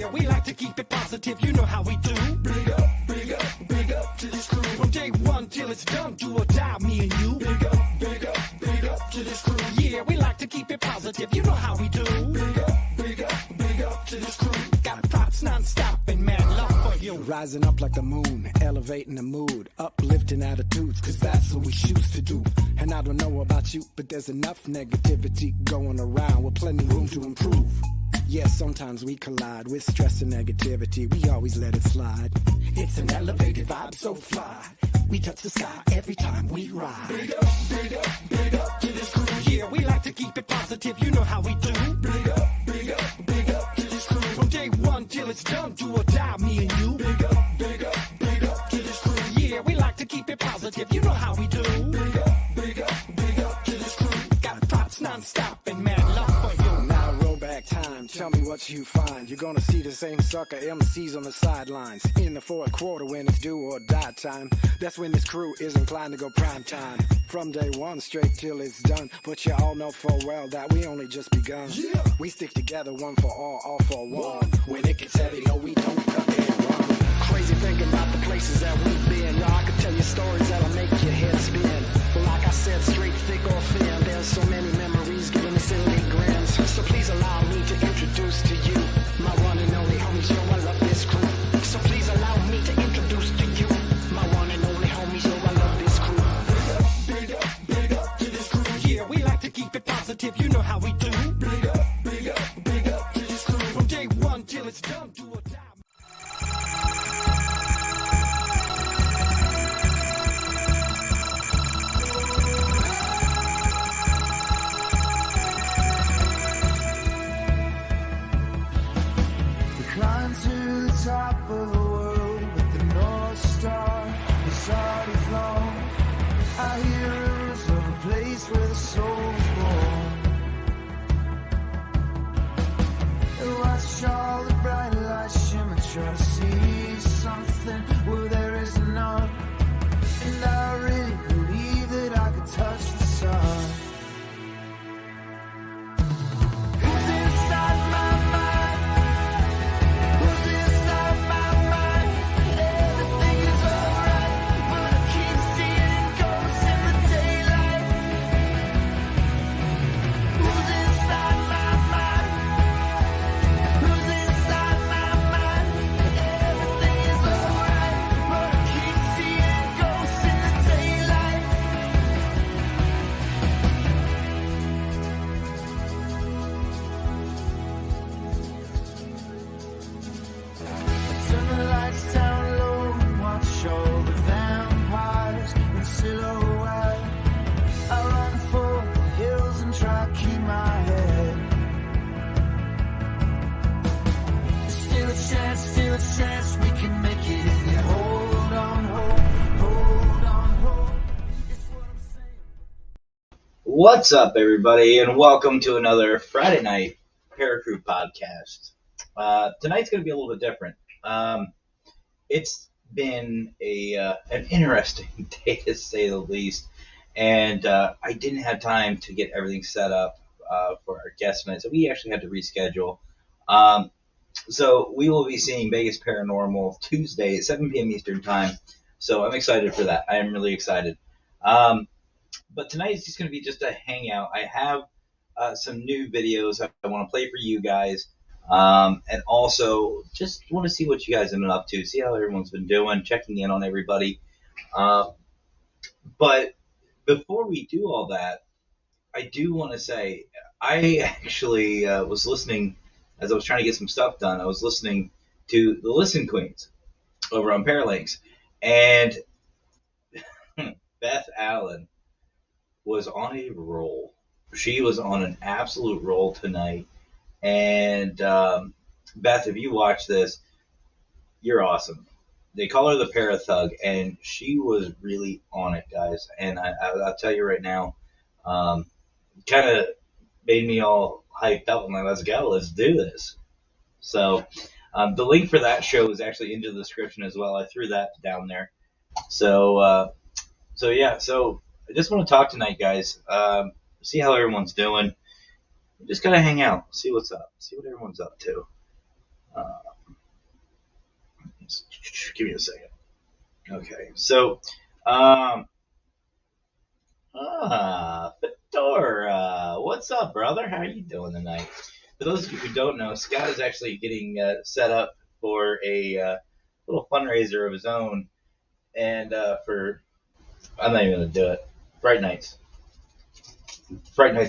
Yeah, we like to keep it positive, you know how we do. Big up, big up, big up to this crew. From day one till it's done, do or die, me and you. Big up, big up, big up to this crew. Yeah, we like to keep it positive, you know how we do. Big up, big up, big up to this crew. Got props non-stop and mad love for you. Rising up like the moon, elevating the mood, uplifting attitudes, cause that's what we choose to do. And I don't know about you, but there's enough negativity going around with plenty room to improve. Yeah, sometimes we collide with stress and negativity, we always let it slide. It's an elevated vibe, so fly. We touch the sky every time we ride. Big up, big up, big up to this crew. Yeah, we like to keep it positive, you know how we do. Big up, big up, big up to this crew. From day one till it's done, do or die, me and you. Big up, big up, big up to this crew. Yeah, we like to keep it positive, you know how we do. Big up, big up, big up to this crew. Got props non-stop and mad love for you. Now roll back time, tell me what you find. You're gonna see the same sucker MCs on the sidelines. In the fourth quarter when it's do or die time, that's when this crew is inclined to go prime time. From day one straight till it's done, but you all know full well that we only just begun. Yeah. We stick together, one for all for one. When it gets heavy, no we don't cut and run. Crazy thinking about the places that we've been. Y'all, I could tell you stories that'll make your head spin. But like I said, straight, thick or thin, there's so many memories giving me silly grins. So please allow me to introduce to you my one and only homies, yo, I love this crew. So please allow me to introduce to you my one and only homies, yo, I love this crew. Big up, big up to this crew. Yeah, we like to keep it positive, you know how we do. Big up, big up, big up to this crew. From day one till it's done, do or die. Climb to the top of the world with the North Star has already flown. I hear rumors of a place where the soul's born. And watch all the bright lights shimmer, try to see something where there is none. And I really believe that I could touch the sun. Who's inside my mind? Who's inside my mind? Everything is alright, but I keep seeing ghosts in the daylight. Who's inside my mind? Who's inside my mind? Everything is alright, but I keep seeing ghosts in the daylight. Turn the lights down low and watch all the vampires in silhouette. I run for the hills and try to keep my head. There's still a chance we can make it if we hold on, hold. It's what I'm saying. What's up, everybody, and welcome to another Friday night Paracrew podcast. Tonight's going to be a little bit different. It's been an interesting day, to say the least, and I didn't have time to get everything set up for our guest tonight, so we actually had to reschedule. So we will be seeing Vegas Paranormal Tuesday at 7 p.m. Eastern Time, so I'm excited for that. I am really excited. But tonight is just going to be just a hangout. I have some new videos I want to play for you guys. And also just want to see what you guys have been up to, see how everyone's been doing, checking in on everybody. But before we do all that, I do want to say I actually was listening, as I was trying to get some stuff done, I was listening to the Listen Queens over on Paralinks, and Beth Allen was on a roll. She was on an absolute roll tonight. And Beth, if you watch this, you're awesome. They call her the Parathug, and she was really on it, guys. And I'll tell you right now, kind of made me all hyped up. I'm like, let's go, let's do this. So the link for that show is actually in the description as well. I threw that down there. So yeah, so I just want to talk tonight, guys. See how everyone's doing. Just gotta hang out, see what's up, see what everyone's up to. Give me a second. Okay, so, Fedora, what's up, brother? How are you doing tonight? For those of you who don't know, Scott is actually getting set up for a little fundraiser of his own, and I'm not even gonna do it. Fright Nights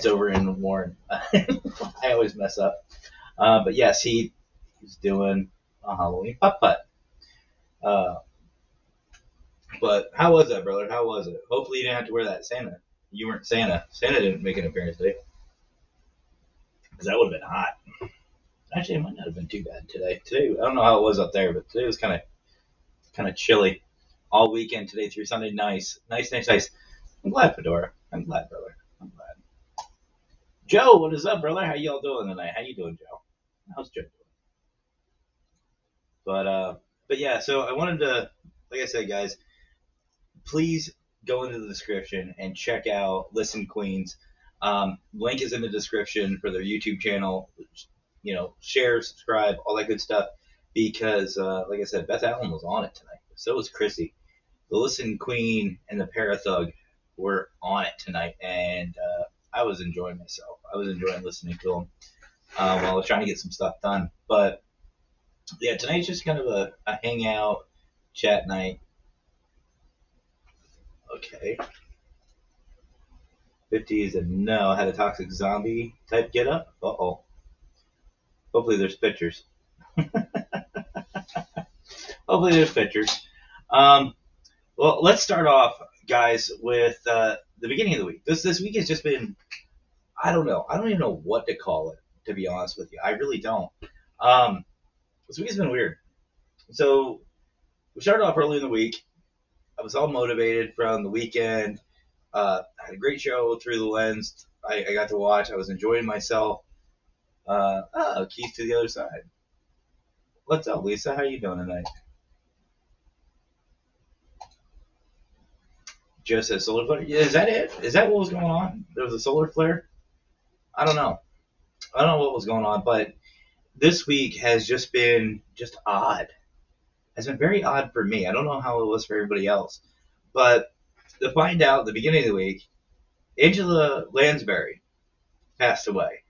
over in Warren. I always mess up, but yes, he's doing a Halloween putt-putt. But how was that, brother? How was it? Hopefully you didn't have to wear that Santa. You weren't Santa. Santa didn't make an appearance today. Because that would have been hot. Actually, it might not have been too bad today. Today, I don't know how it was up there, but today was kind of chilly. All weekend today through Sunday. Nice. I'm glad, Fedora. I'm glad, brother. I'm glad. Joe, what is up, brother? How y'all doing tonight? How you doing, Joe? How's Joe doing? But yeah, so I wanted to, like I said, guys, please go into the description and check out Listen Queens. Link is in the description for their YouTube channel. Share, subscribe, all that good stuff. Because, like I said, Beth Allen was on it tonight. So was Chrissy. The Listen Queen and the Parathug were on it tonight, and I was enjoying myself. I was enjoying listening to them while I was trying to get some stuff done. But yeah, tonight's just kind of a hangout, chat night. Okay. 50s and no, had a toxic zombie type get up. Uh-oh. Hopefully there's pictures. Hopefully there's pictures. Well, let's start off, guys, with the beginning of the week. This week has just been, I don't know. I don't even know what to call it, to be honest with you. I really don't. This week has been weird. So we started off early in the week. I was all motivated from the weekend. I had a great show through the lens. I got to watch. I was enjoying myself. Keys to the other side. What's up, Lisa? How you doing tonight? Joe says solar flare. Yeah, is that it? Is that what was going on? There was a solar flare? I don't know. I don't know what was going on, but this week has just been just odd. It's been very odd for me. I don't know how it was for everybody else. But to find out at the beginning of the week, Angela Lansbury passed away.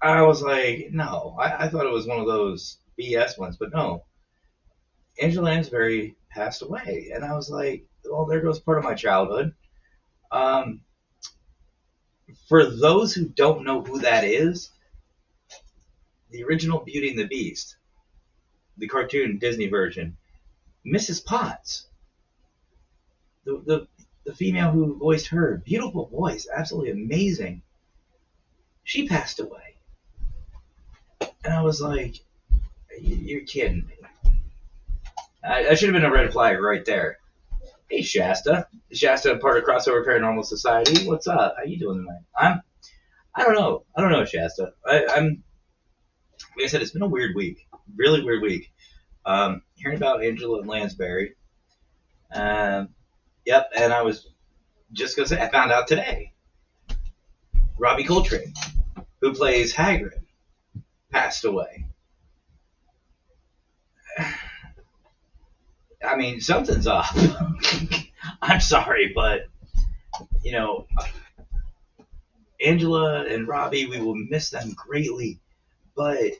I was like, no. I thought it was one of those BS ones, but no. Angela Lansbury passed away. And I was like, well, there goes part of my childhood. For those who don't know who that is, the original Beauty and the Beast, the cartoon Disney version, Mrs. Potts, the female who voiced her, beautiful voice, absolutely amazing, she passed away. And I was like, you're kidding me. I should have been a red flag right there. Hey, Shasta. Shasta, part of Crossover Paranormal Society. What's up? How you doing tonight? I don't know, Shasta. I'm like I said, it's been a weird week. Really weird week. Hearing about Angela Lansbury. Yep, and I was just going to say, I found out today. Robbie Coltrane, who plays Hagrid, passed away. I mean, something's up. I'm sorry, but, Angela and Robbie, we will miss them greatly. But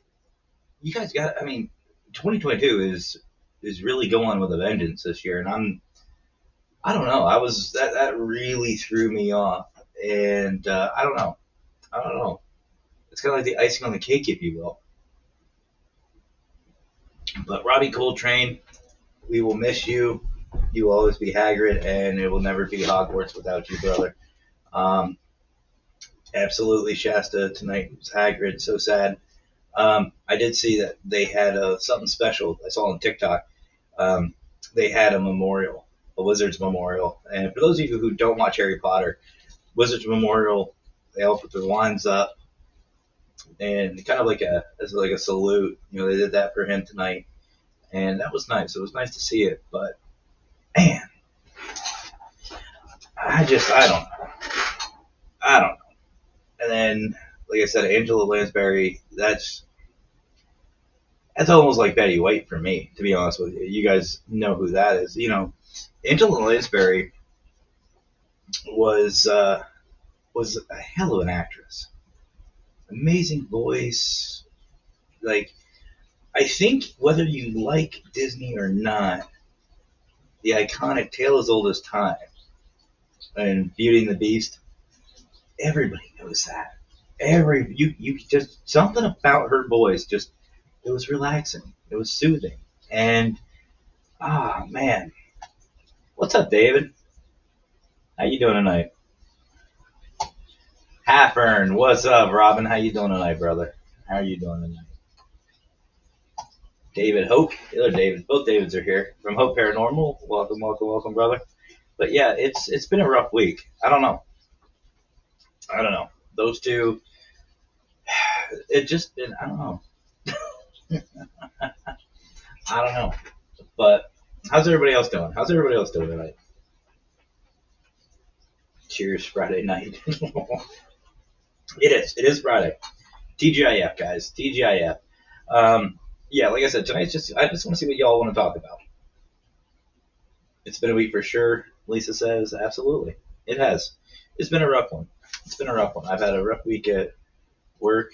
you guys 2022 is really going with a vengeance this year, and I don't know. That really threw me off, and I don't know. It's kind of like the icing on the cake, if you will. But Robbie Coltrane, we will miss you. You will always be Hagrid, and it will never be Hogwarts without you, brother. Absolutely, Shasta. Tonight was Hagrid. So sad. I did see that they had something special. I saw on TikTok. They had a memorial, a Wizard's Memorial. And for those of you who don't watch Harry Potter, Wizard's Memorial, they all put their wands up, and kind of like a salute. They did that for him tonight, and that was nice. It was nice to see it, but man, I don't know. And then, like I said, Angela Lansbury, That's almost like Betty White for me, to be honest with you. You guys know who that is. Angela Lansbury was a hell of an actress. Amazing voice. Like, I think whether you like Disney or not, the iconic Tale as Old as Time and Beauty and the Beast, everybody knows that. You just something about her voice it was relaxing. It was soothing. And man. What's up, David? How you doing tonight? Halfern, what's up, Robin? How you doing tonight, brother? How are you doing tonight? David Hope, the other David, both Davids are here from Hope Paranormal. Welcome, welcome, welcome, brother. But yeah, it's been a rough week. I don't know. Those two, it just been, I don't know. I don't know. But how's everybody else doing? How's everybody else doing tonight? Cheers, Friday night. It is Friday. TGIF, guys. TGIF. Yeah, like I said, I just want to see what y'all want to talk about. It's been a week for sure, Lisa says. Absolutely. It has. It's been a rough one. I've had a rough week at work.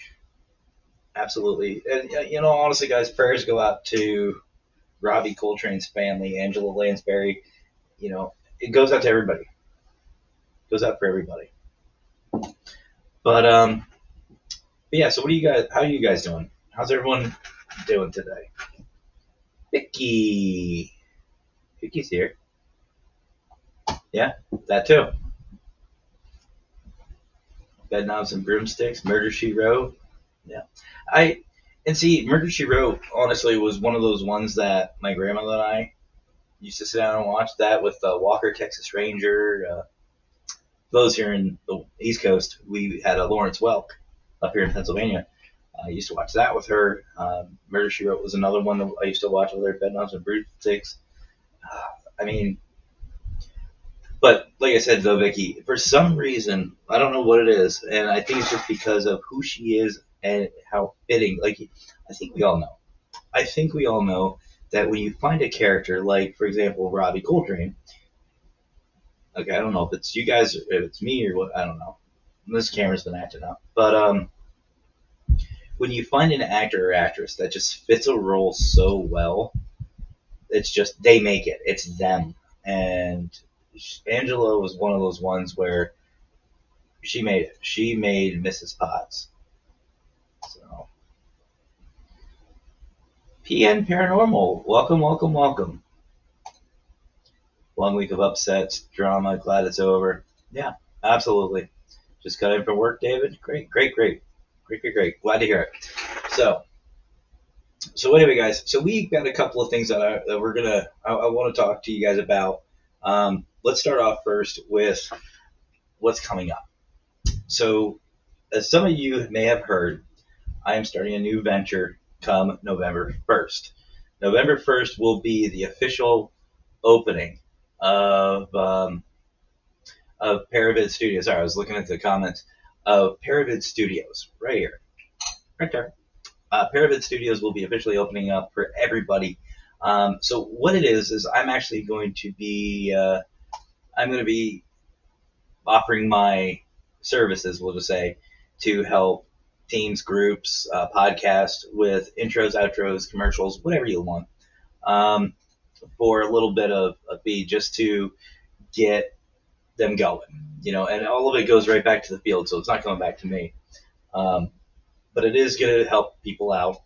Absolutely. And, honestly, guys, prayers go out to Robbie Coltrane's family, Angela Lansbury. It goes out to everybody. It goes out for everybody. But yeah, so how are you guys doing? How's everyone doing today? Vicky's here. Yeah, that too. Bedknobs and Broomsticks, Murder, She Wrote. Yeah. Murder, She Wrote, honestly, was one of those ones that my grandmother and I used to sit down and watch that with Walker, Texas Ranger. Those here in the East Coast, we had a Lawrence Welk up here in Pennsylvania. I used to watch that with her. Murder, She Wrote was another one that I used to watch with her, Bedknobs and Broomsticks. But like I said, though, Vicky, for some reason, I don't know what it is, and I think it's just because of who she is and how fitting. Like, I think we all know that when you find a character, like, for example, Robbie Coltrane, okay, I don't know if it's you guys, if it's me or what, I don't know. This camera's been acting up. But when you find an actor or actress that just fits a role so well, it's just, they make it. It's them. And Angela was one of those ones where she made it. She made Mrs. Potts. So, PN Paranormal, welcome, welcome, welcome. Long week of upsets, drama, glad it's over. Yeah, absolutely. Just got in from work, David. Great. Glad to hear it. So anyway, guys, so we got a couple of things that I want to talk to you guys about. Let's start off first with what's coming up. So, as some of you may have heard, I am starting a new venture come November 1st. November 1st will be the official opening of Paravid Studios. Sorry, I was looking at the comments of Paravid Studios right here, right there. Paravid Studios will be officially opening up for everybody. So what it is I'm actually going to be offering my services, we'll just say, to help teams, groups, podcasts with intros, outros, commercials, whatever you want, for a little bit of a fee just to get them going, and all of it goes right back to the field, so it's not coming back to me. But it is going to help people out.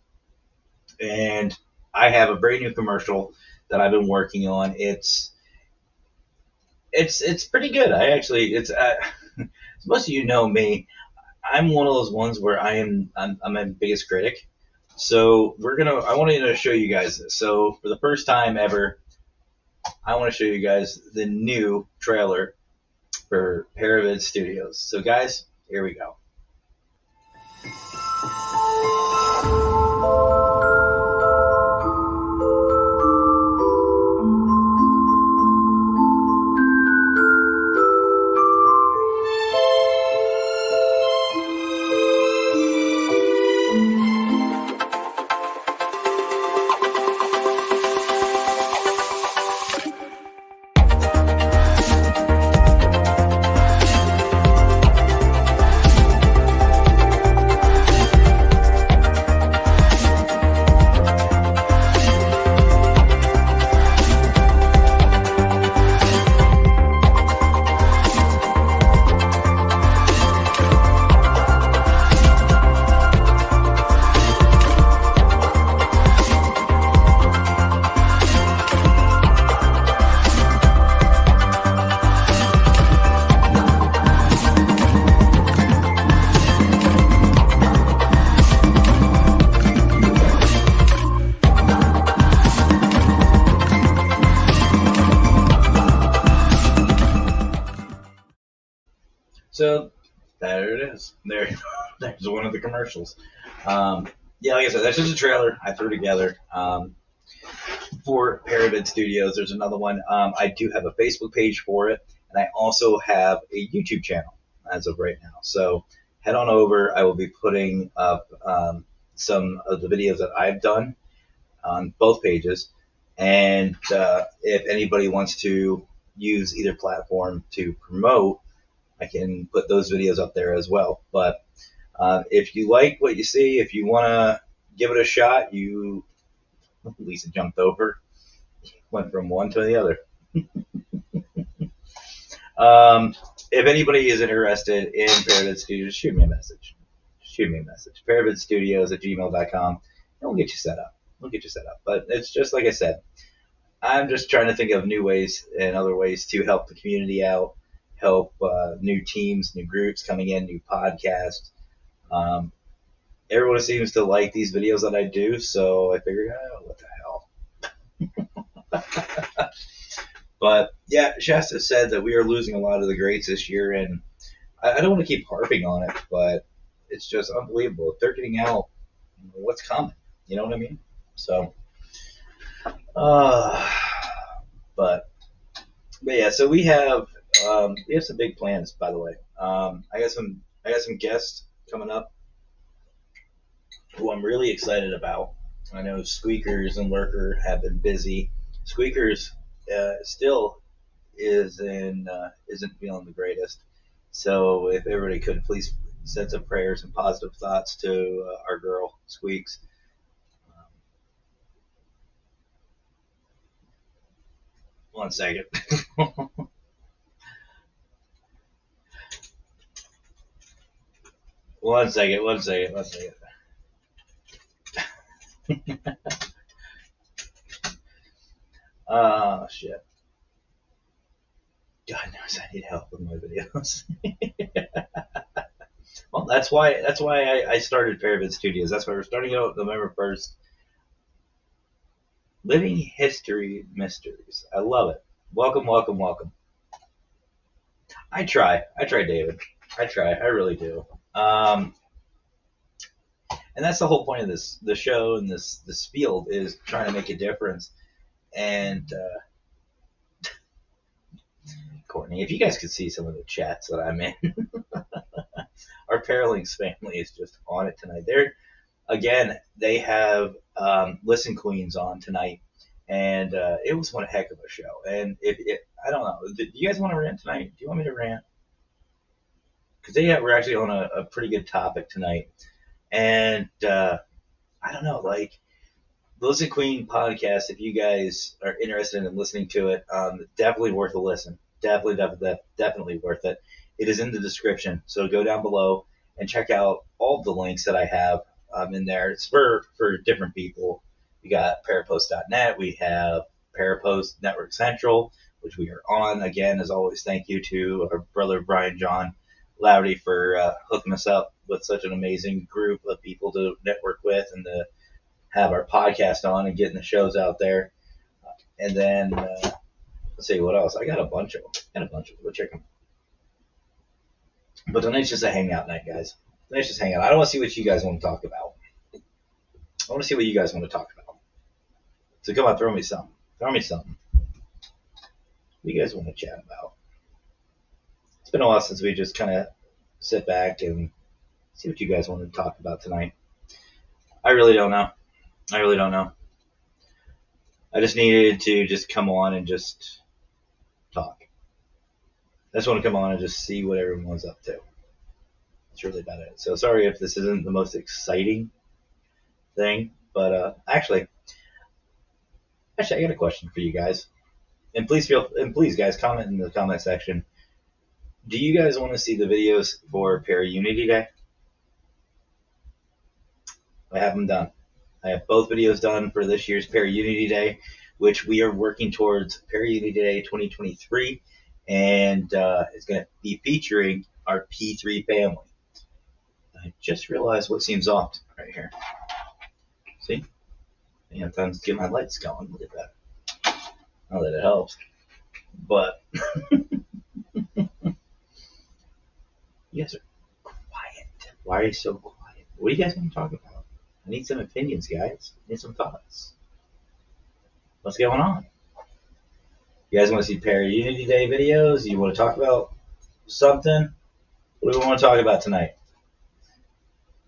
And I have a brand new commercial that I've been working on. It's pretty good. As most of you know me, I'm one of those ones where I'm my biggest critic. So I wanted to show you guys this. So for the first time ever, I want to show you guys the new trailer for Paravid Studios. So guys, here we go. So there it is. There's one of the commercials. Yeah, like I said, that's just a trailer I threw together for Pyramid Studios. There's another one. I do have a Facebook page for it, and I also have a YouTube channel as of right now. So head on over. I will be putting up some of the videos that I've done on both pages. And if anybody wants to use either platform to promote, I can put those videos up there as well. But if you like what you see, if you want to give it a shot, Lisa jumped over, went from one to the other. If anybody is interested in Pyramid Studios, shoot me a message. pyramidstudios@gmail.com, and we'll get you set up. But it's just like I said, I'm just trying to think of new ways and other ways to help the community out, help new teams, new groups coming in, new podcasts. Everyone seems to like these videos that I do, so I figured, what the hell. But yeah, Shasta said that we are losing a lot of the greats this year, and I don't want to keep harping on it, but it's just unbelievable. If they're getting out, what's coming? You know what I mean? So, but yeah, so we have some big plans, by the way. I got some guests coming up who I'm really excited about. I know Squeakers and Lurker have been busy. Squeakers still isn't feeling the greatest. So if everybody could please send some prayers and positive thoughts to our girl Squeaks. One second. One second. Oh shit. God knows I need help with my videos. Well, that's why I started Pyramid Studios. That's why we're starting out November 1st. Living History Mysteries. I love it. Welcome. I try, David. I really do. And that's the whole point of the show and this field is trying to make a difference. And Courtney, if you guys could see some of the chats that I'm in, our Paralinks family is just on it tonight. They have Listen Queens on tonight, and it was one heck of a show. And I don't know, do you guys want to rant tonight? Do you want me to rant? Because we're actually on a pretty good topic tonight, and I don't know, like the Listen Queen podcast. If you guys are interested in listening to it, definitely worth a listen. Definitely worth it. It is in the description, so go down below and check out all the links that I have in there. It's for different people. We got Parapost.net. We have Parapost Network Central, which we are on. Again, as always, thank you to our brother Brian John Loudy for hooking us up with such an amazing group of people to network with and to have our podcast on and getting the shows out there. And then let's see what else. I got a bunch of them. Go check them. But tonight's just a hangout night, guys. Tonight's just hangout. I don't want to see what you guys want to talk about. I want to see what you guys want to talk about. So come on, throw me something. What do you guys want to chat about? It's been a while since we just kind of sit back and see what you guys want to talk about tonight. I really don't know. I just needed to just come on and just talk. I just want to come on and just see what everyone's up to. That's really about it. So sorry if this isn't the most exciting thing, but actually, I got a question for you guys. And please guys, comment in the comment section. Do you guys want to see the videos for Para Unity Day? I have them done. I have both videos done for this year's Para Unity Day, which we are working towards Para Unity Day 2023, and it's going to be featuring our P3 family. I just realized what seems off right here. See? I have time to get my lights going. Look at that. Not that it helps. But You guys are quiet. Why are you so quiet? What do you guys want to talk about? I need some opinions, guys. I need some thoughts. What's going on? You guys want to see Para-Unity Day videos? You want to talk about something? What do we want to talk about tonight?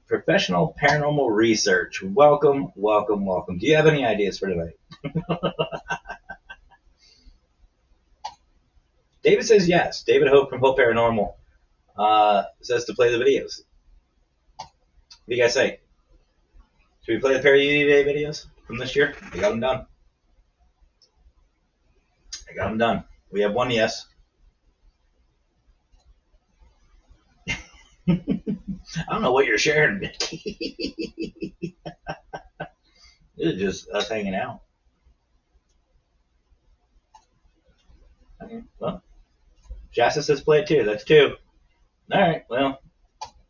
Professional paranormal research. Welcome, welcome, welcome. Do you have any ideas for tonight? David says yes. David Hope from Hope Paranormal says to play the videos. What do you guys say? Should we play the Para-Unity Day videos from this year? I got them done. We have one yes. I don't know what you're sharing, Mickey. This is just us hanging out. Okay, well, Shasta says play it too. That's 2. All right, well,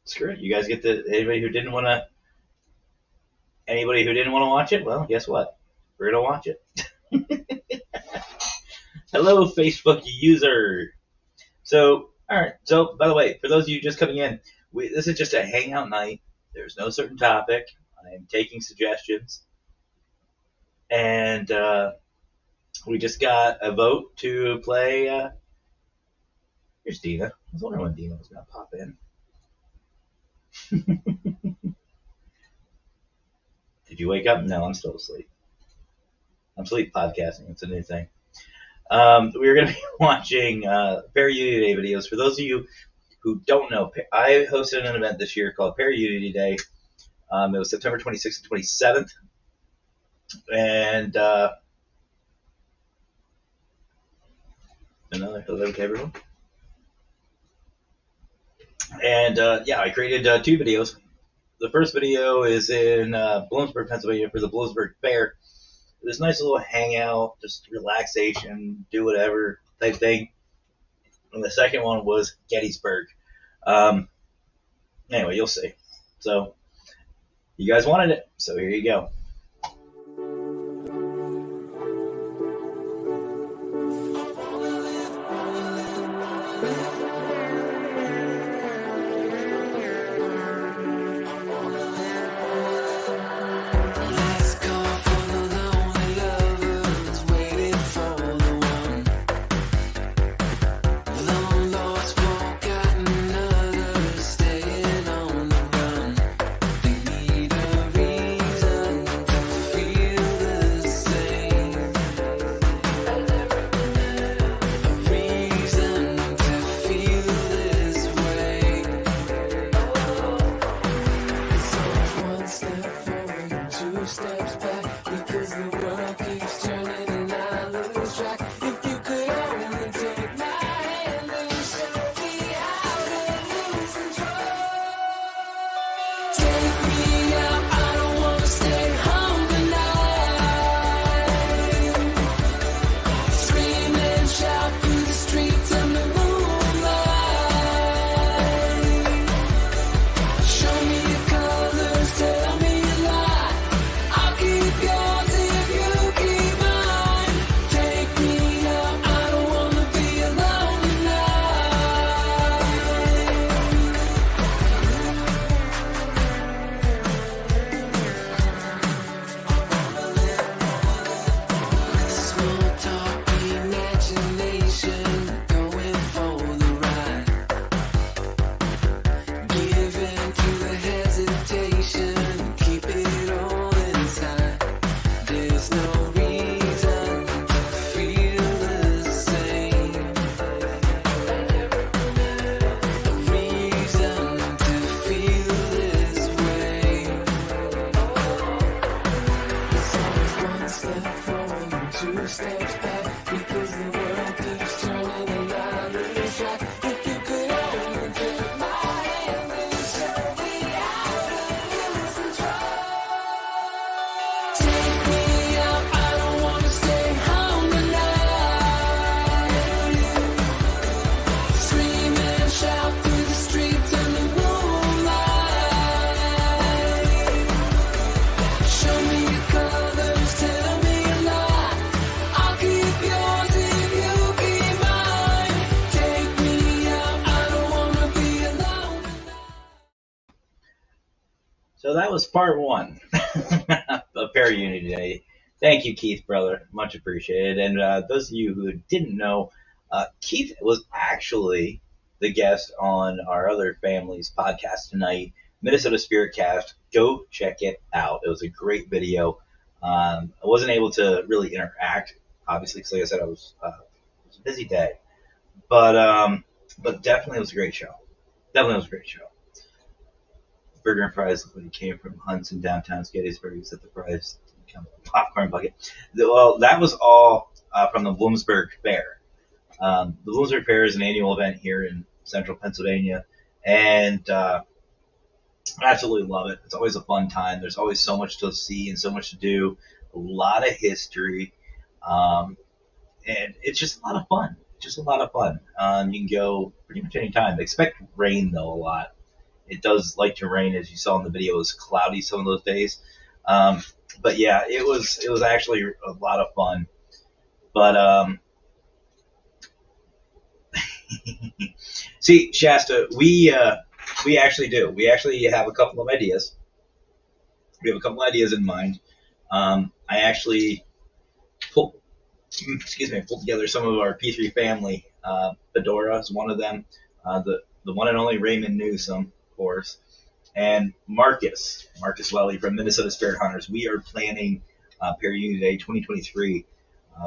screw it. You guys get anybody who didn't want to watch it. Well, guess what? We're gonna watch it. Hello, Facebook user. So, all right. So, by the way, for those of you just coming in, this is just a hangout night. There's no certain topic. I am taking suggestions, and we just got a vote to play. Here's Dina. I was wondering when Dina was gonna pop in. Did you wake up? No, I'm still asleep. I'm sleep podcasting. It's a new thing. We're going to be watching Para-Unity Day videos. For those of you who don't know, I hosted an event this year called Para-Unity Day. It was September 26th and 27th. And another hello to everyone. And yeah, I created 2 videos. The first video is in Bloomsburg, Pennsylvania for the Bloomsburg Fair. This nice little hangout, just relaxation, do whatever type thing. And the second one was Gettysburg. Anyway, you'll see. So, you guys wanted it, so here you go. Show me your colors, tell me a lie. I'll keep yours if was part one of Para Unity Day. Thank you, Keith, brother. Much appreciated. And those of you who didn't know, Keith was actually the guest on our other family's podcast tonight, Minnesota Spirit Cast. Go check it out. It was a great video. I wasn't able to really interact, obviously, because like I said, it was a busy day. But definitely it was a great show. Definitely was a great show. Burger and fries looked like it came from Hunt's in downtown Gettysburg. He said the fries come from a popcorn bucket. Well, that was all from the Bloomsburg Fair. The Bloomsburg Fair is an annual event here in central Pennsylvania, and I absolutely love it. It's always a fun time. There's always so much to see and so much to do, a lot of history, and it's just a lot of fun. Just a lot of fun. You can go pretty much any time. Expect rain, though, a lot. It does like to rain, as you saw in the video. It was cloudy some of those days. But yeah, it was actually a lot of fun. But see, Shasta, we actually do. We actually have a couple of ideas. We have a couple of ideas in mind. I actually pulled together some of our P3 family. Fedora is one of them. The one and only Raymond Newsom, of course, and Marcus Welly from Minnesota Spirit Hunters. We are planning Para Unity Day 2023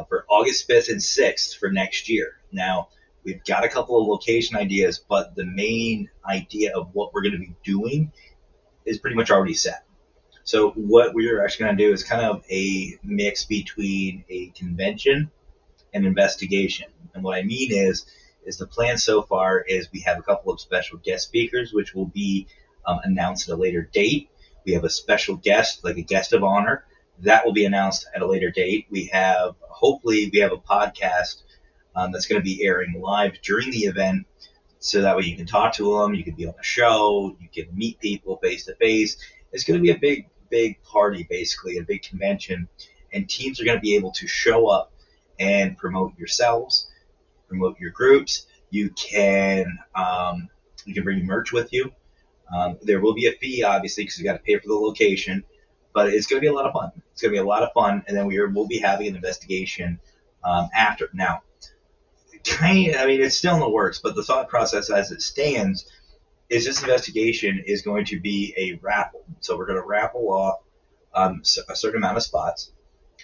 for August 5th and 6th for next year. Now, we've got a couple of location ideas, but the main idea of what we're going to be doing is pretty much already set. So what we're actually going to do is kind of a mix between a convention and investigation. And what I mean is the plan so far is we have a couple of special guest speakers, which will be announced at a later date. We have a special guest, like a guest of honor, that will be announced at a later date. Hopefully we have a podcast that's going to be airing live during the event, so that way you can talk to them, you can be on the show, you can meet people face to face. It's going to be a big party, basically, a big convention, and teams are going to be able to show up and promote yourselves, promote your groups. You can bring merch with you. There will be a fee, obviously, because you got to pay for the location, but it's going to be a lot of fun. It's going to be a lot of fun, and then we'll be having an investigation after. Now, it's still in the works, but the thought process as it stands is this investigation is going to be a raffle. So we're going to raffle off a certain amount of spots,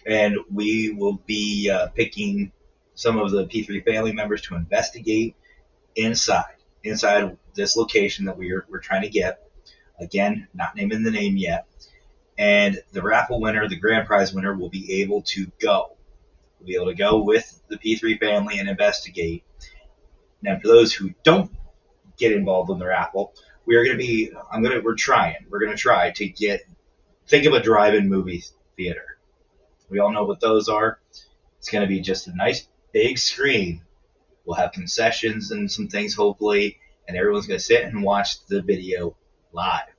and we will be picking some of the P3 family members to investigate inside this location that we're trying to get. Again, not naming the name yet. And the raffle winner, the grand prize winner, will be able to go. We'll be able to go with the P3 family and investigate. Now, for those who don't get involved in the raffle, we're going to try to think of a drive-in movie theater. We all know what those are. It's going to be just a nice big screen. We'll have concessions and some things, hopefully, and everyone's going to sit and watch the video live.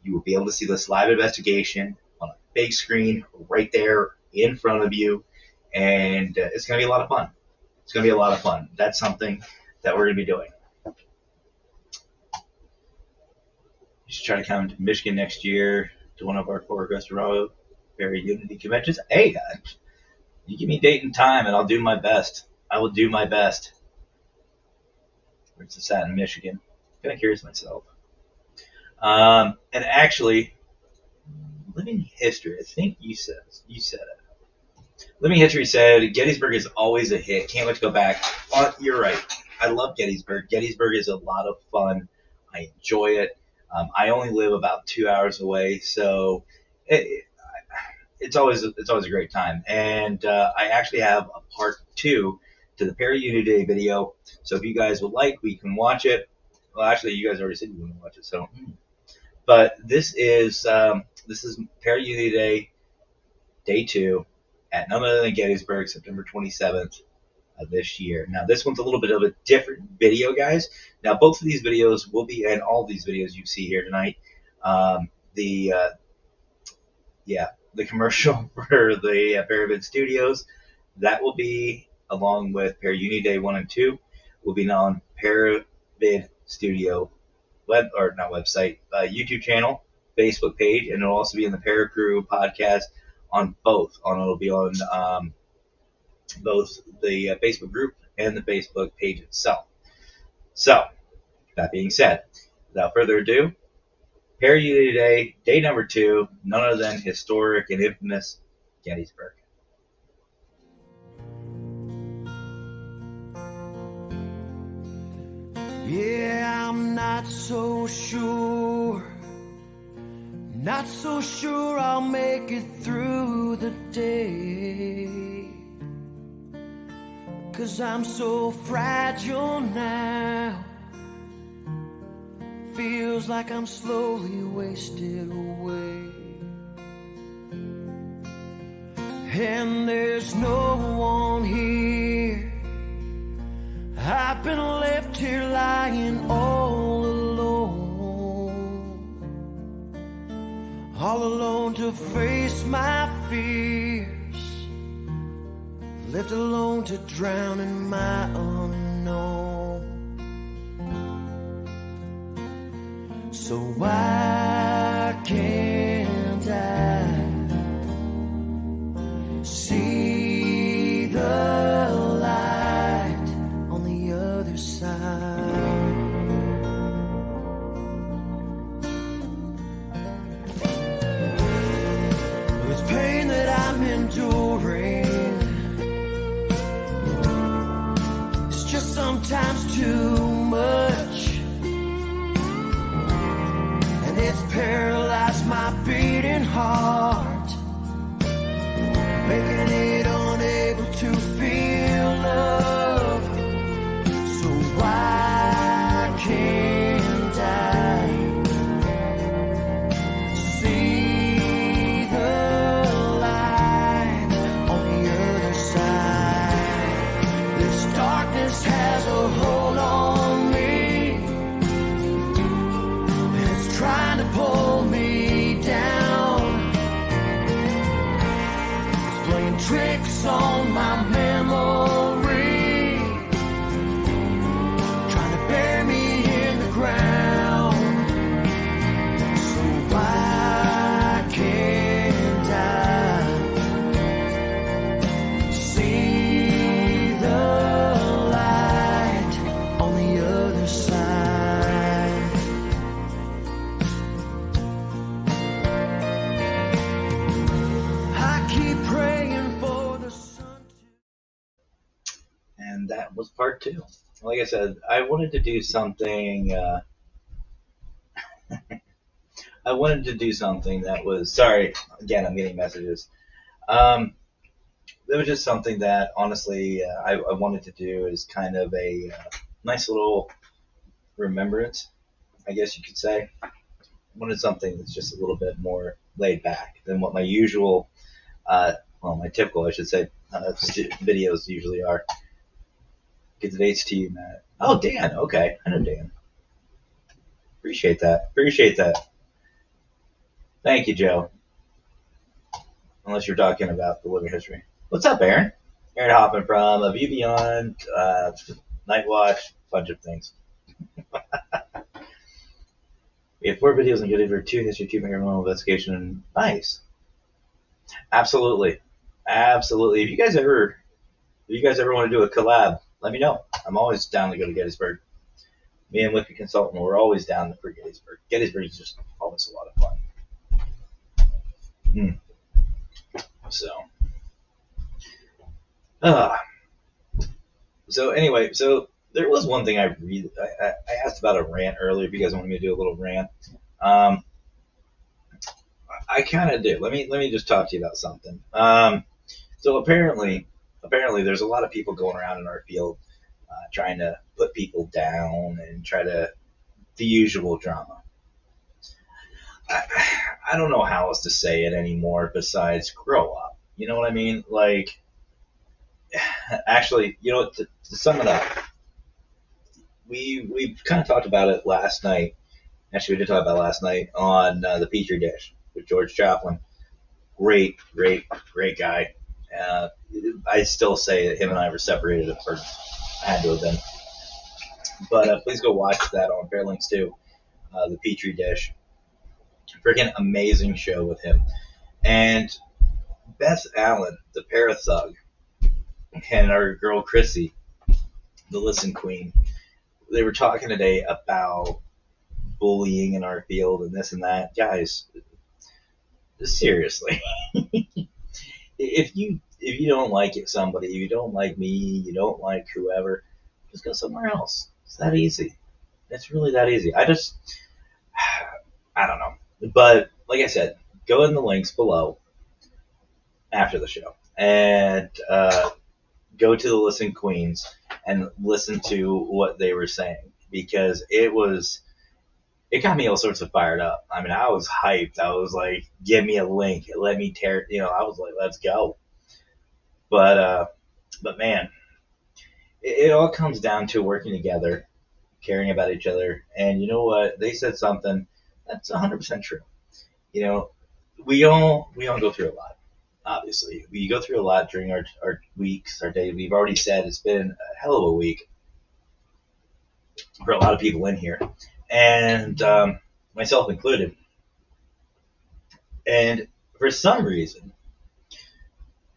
You will be able to see this live investigation on a big screen right there in front of you, and it's going to be a lot of fun. It's going to be a lot of fun. That's something that we're going to be doing. You should try to come to Michigan next year to one of our 4 Augusta Para Unity conventions. Hey, you give me a date and time, and I'll do my best. I will do my best. Where's this at in Michigan? I'm kind of curious myself. And actually, Living History, I think you said it. Living History said Gettysburg is always a hit. Can't wait to go back. You're right. I love Gettysburg. Gettysburg is a lot of fun. I enjoy it. I only live about 2 hours away, so it's always a great time. And I actually have a part 2 to the Para Unity Day video. So if you guys would like, we can watch it. Well, actually, you guys already said you want to watch it, so. But this is Para Unity Day, Day 2, at none other than Gettysburg, September 27th of this year. Now, this one's a little bit of a different video, guys. Now, both of these videos will be, and all these videos you see here tonight, the commercial for the Paravid Studios, that will be, along with Para Unity Day 1 and 2, will be on Paravid Studio YouTube channel, Facebook page, and it'll also be in the Paracrew podcast on both. It'll be on both the Facebook group and the Facebook page itself. So, that being said, without further ado, Para Unity Day, day number 2, none other than historic and infamous Gettysburg. Yeah, I'm not so sure I'll make it through the day, 'cause I'm so fragile now. Feels like I'm slowly wasted away, and there's no one here. I've been left here lying all alone to face my fears, left alone to drown in my unknown. So why can't I see the light on the other side? This pain that I'm enduring is just sometimes too much, and it's paralyzed my beating heart, making it unable to feel love. So why can't I see the light on the other side? This darkness has a hold on me, and it's trying to pull me down. It's playing tricks on my memory, trying to bury me in the ground. So why can't I see the light on the other side? I keep praying for the sun to... And that was part 2. Like I said, I wanted to do something. I wanted to do something that was. Sorry, again, I'm getting messages. It was just something that, honestly, I wanted to do is kind of a nice little remembrance, I guess you could say. I wanted something that's just a little bit more laid back than what my usual, my typical, I should say, videos usually are. Good dates to you, Matt. Oh, Dan. Okay, I know Dan. Appreciate that. Thank you, Joe. Unless you're talking about the living history. What's up, Aaron? Aaron Hoppin from A View Beyond, Night Watch, bunch of things. We have 4 videos on Gettysburg, 2 history, 2 paranormal investigation. Nice. Absolutely. If you guys ever want to do a collab, let me know. I'm always down to go to Gettysburg. Me and Wiki Consultant, we're always down for Gettysburg. Gettysburg is just always a lot of fun. So anyway, there was one thing I asked about a rant earlier. If you guys want me to do a little rant, I kind of do. Let me just talk to you about something. So apparently there's a lot of people going around in our field trying to put people down and try to the usual drama. I don't know how else to say it anymore besides grow up. You know what I mean? Like, actually, you know, to sum it up, we kind of talked about it last night. Actually, we did talk about it last night on the Petri Dish with George Chaplin. Great guy. I still say that him and I were separated at first. I had to have been. But please go watch that on Fairlinks too, the Petri Dish. Freaking amazing show with him. And Beth Allen, the Parathug, and our girl Chrissy, the Listen Queen, they were talking today about bullying in our field and this and that. Guys, seriously, if you don't like it, somebody, you don't like me, you don't like whoever, just go somewhere else. It's that easy. It's really that easy. I don't know. But like I said, go in the links below after the show and go to the Listen Queens and listen to what they were saying, because it got me all sorts of fired up. I mean, I was hyped. I was like, give me a link. Let me tear, I was like, let's go. But man, it all comes down to working together, caring about each other. And you know what? They said something that's 100% true. We all go through a lot. Obviously, we go through a lot during our weeks, our day. We've already said it's been a hell of a week for a lot of people in here, and myself included. And for some reason,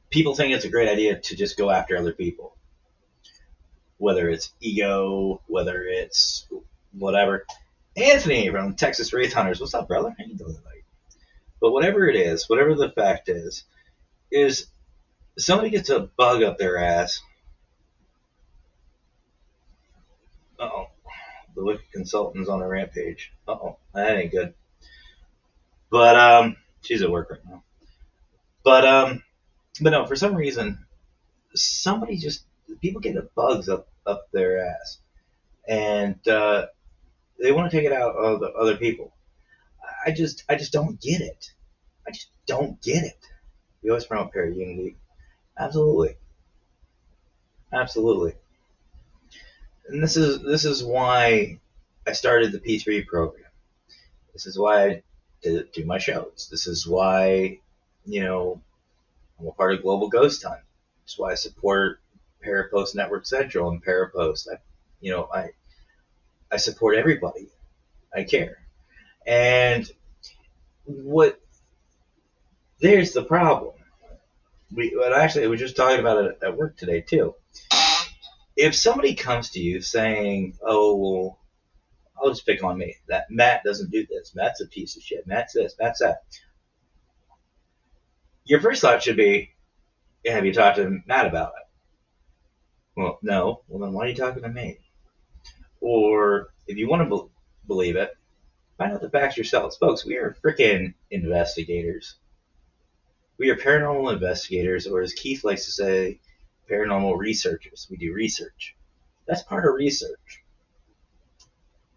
people think it's a great idea to just go after other people, whether it's ego, whether it's whatever. Anthony from Texas Wraith Hunters, what's up, brother? How you doing tonight? But whatever it is, whatever the fact is somebody gets a bug up their ass. Uh-oh. The Wicked Consultant's on a rampage. Uh-oh. That ain't good. But, she's at work right now. But no, for some reason, people get bugs up their ass. And, they want to take it out on the other people. I just don't get it. I just don't get it. We always promote pair unity. Absolutely. Absolutely. And this is why I started the P3 program. This is why I do my shows. This is why, I'm a part of Global Ghost Hunt. This is why I support Parapost Network Central and Parapost. I support everybody. I care. And there's the problem. We were just talking about it at work today too. If somebody comes to you saying, "Oh, well, I'll just pick on me. That Matt doesn't do this. Matt's a piece of shit. Matt's this. Matt's that." Your first thought should be, "Have you talked to Matt about it?" Well, no. Well, then why are you talking to me? Or if you want to believe it, find out the facts yourselves, folks. We are freaking investigators. We are paranormal investigators, or as Keith likes to say, paranormal researchers. We do research. That's part of research.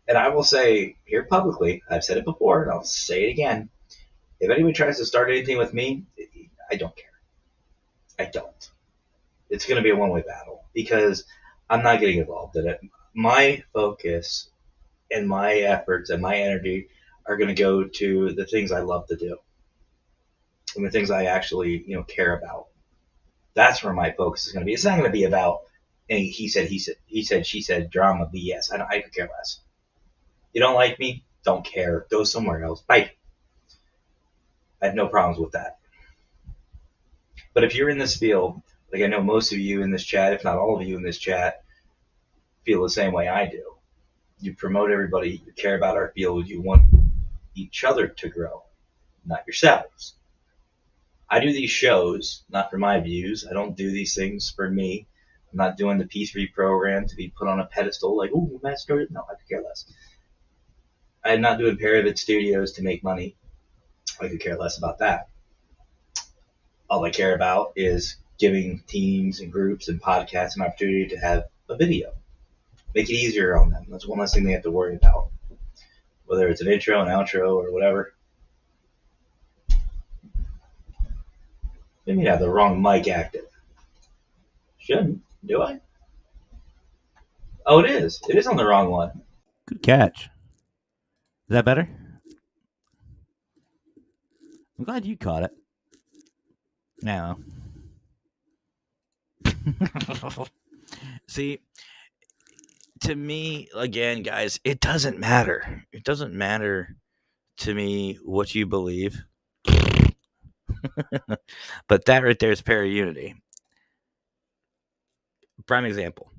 And I will say here publicly, I've said it before, and I'll say it again. If anybody tries to start anything with me, I don't care. I don't. It's going to be a one-way battle because I'm not getting involved in it. My focus and my efforts and my energy are going to go to the things I love to do and the things I actually, care about. That's where my focus is going to be. It's not going to be about any he said, she said drama BS. I could care less. You don't like me? Don't care. Go somewhere else. Bye. I have no problems with that. But if you're in this field, like I know most of you in this chat, if not all of you in this chat, feel the same way I do. You promote everybody. You care about our field. You want each other to grow, not yourselves. I do these shows not for my views. I don't do these things for me. I'm not doing the P3 program to be put on a pedestal like, "Oh, Matt started." No, I could care less. I'm not doing Paravid Studios to make money. I could care less about that. All I care about is giving teams and groups and podcasts an opportunity to have a video. Make it easier on them. That's one less thing they have to worry about. Whether it's an intro, an outro, or whatever. Maybe I have the wrong mic active. Shouldn't, do I? Oh, it is. It is on the wrong one. Good catch. Is that better? I'm glad you caught it. No. See, to me, again, guys, it doesn't matter. It doesn't matter to me what you believe. But that right there is para unity. Prime example.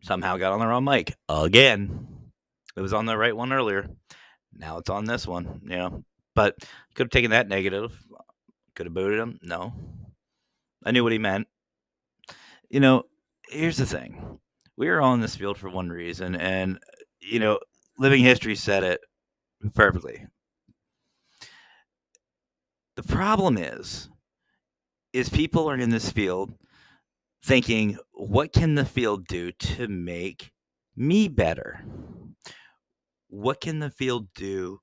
Somehow got on the wrong mic again. It was on the right one earlier. Now it's on this one, But could have taken that negative. Could have booted him. No. I knew what he meant. Here's the thing. We are all in this field for one reason, and living history said it perfectly. The problem is people are in this field thinking, what can the field do to make me better? What can the field do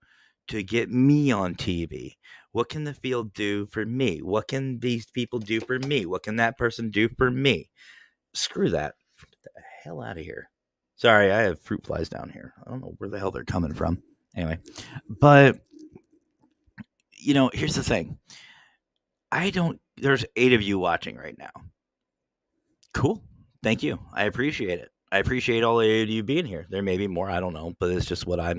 to get me on TV? What can the field do for me? What can these people do for me? What can that person do for me? Screw that. Get the hell out of here. Sorry, I have fruit flies down here. I don't know where the hell they're coming from. Anyway, but, here's the thing. There's 8 of you watching right now. Cool. Thank you. I appreciate it. I appreciate all 8 of you being here. There may be more. I don't know, but it's just what I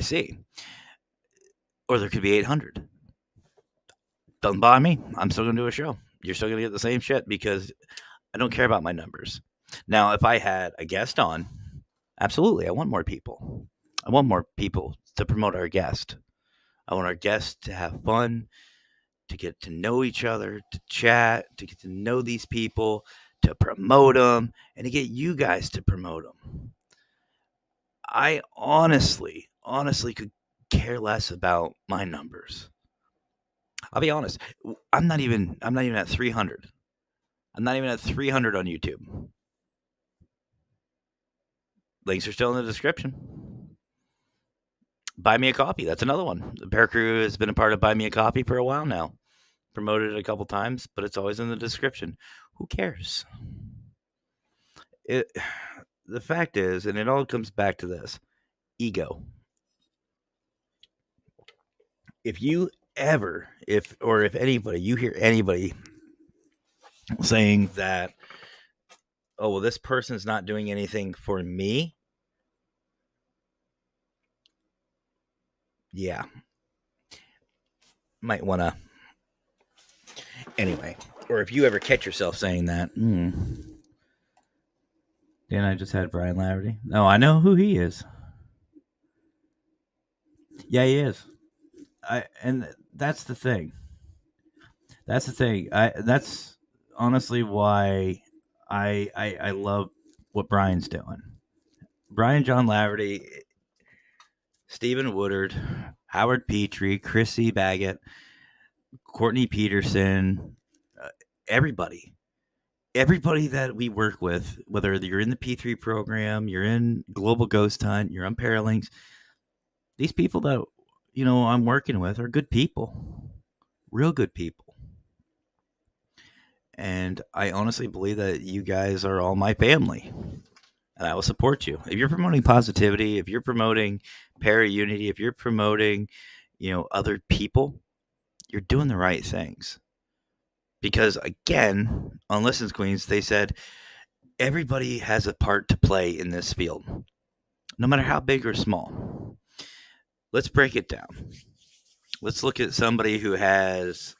see. Or there could be 800. Doesn't bother me. I'm still going to do a show. You're still going to get the same shit because I don't care about my numbers. Now, if I had a guest on, absolutely, I want more people. I want more people to promote our guest. I want our guests to have fun, to get to know each other, to chat, to get to know these people, to promote them, and to get you guys to promote them. I honestly could care less about my numbers. I'll be honest. I'm not even at 300. I'm not even at 300 on YouTube. Links are still in the description. Buy me a coffee. That's another one. The Bear Crew has been a part of Buy Me a Coffee for a while now. Promoted it a couple times, but it's always in the description. Who cares? The fact is, and it all comes back to this, ego. If you ever, if anybody, you hear anybody saying that, oh, well, this person's not doing anything for me. Yeah. Might want to. Anyway, or if you ever catch yourself saying that, then I just had Brian Laverty. No, I know who he is. Yeah, he is. And that's the thing. That's the thing. That's honestly why I love what Brian's doing. Brian John Laverty, Stephen Woodard, Howard Petrie, Chrissy Baggett, Courtney Peterson, everybody that we work with, whether you're in the P3 program, you're in Global Ghost Hunt, you're on Paralinks, these people that I'm working with are good people, real good people. And I honestly believe that you guys are all my family, and I will support you. If you're promoting positivity, if you're promoting para-unity, if you're promoting, other people, you're doing the right things. Because again, on Listens Queens, they said everybody has a part to play in this field, no matter how big or small. Let's break it down. Let's look at somebody who has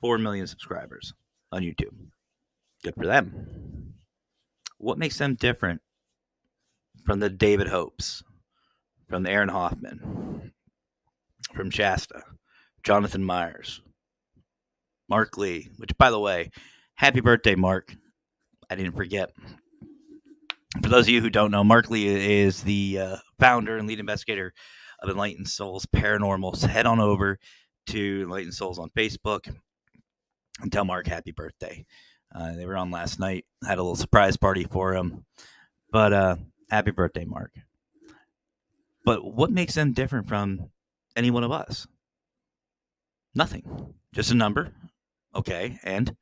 4 million subscribers on YouTube. Good for them. What makes them different from the David Hopes, from the Aaron Hoffman, from Shasta, Jonathan Myers, Mark Lee, which, by the way, happy birthday, Mark. I didn't forget. For those of you who don't know, Mark Lee is the founder and lead investigator of Enlightened Souls Paranormals. Head on over to Enlightened Souls on Facebook and tell Mark happy birthday. They were on last night. Had a little surprise party for him. But happy birthday, Mark. But what makes them different from any one of us? Nothing. Just a number. Okay. And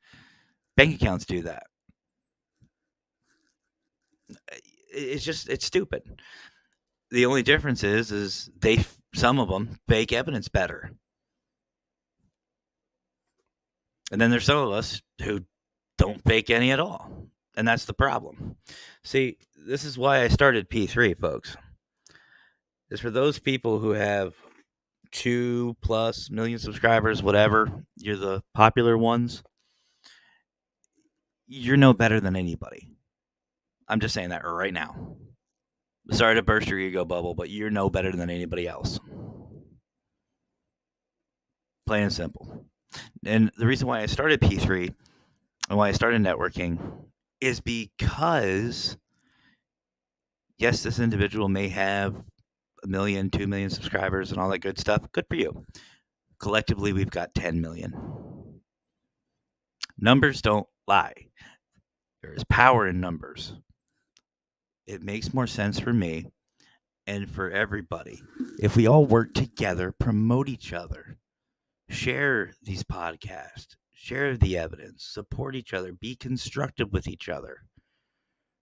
bank accounts do that. It's stupid. The only difference is some of them fake evidence better. And then there's some of us who don't fake any at all. And that's the problem. See, this is why I started P3, folks. is for those people who have 2+ million subscribers, whatever. You're the popular ones. You're no better than anybody. I'm just saying that right now. Sorry to burst your ego bubble, but you're no better than anybody else. Plain and simple. And the reason why I started P3 and why I started networking is because, yes, this individual may have 1 million, 2 million subscribers and all that good stuff. Good for you. Collectively, we've got 10 million. Numbers don't lie. There is power in numbers. It makes more sense for me and for everybody if we all work together, promote each other, share these podcasts, share the evidence, support each other, be constructive with each other,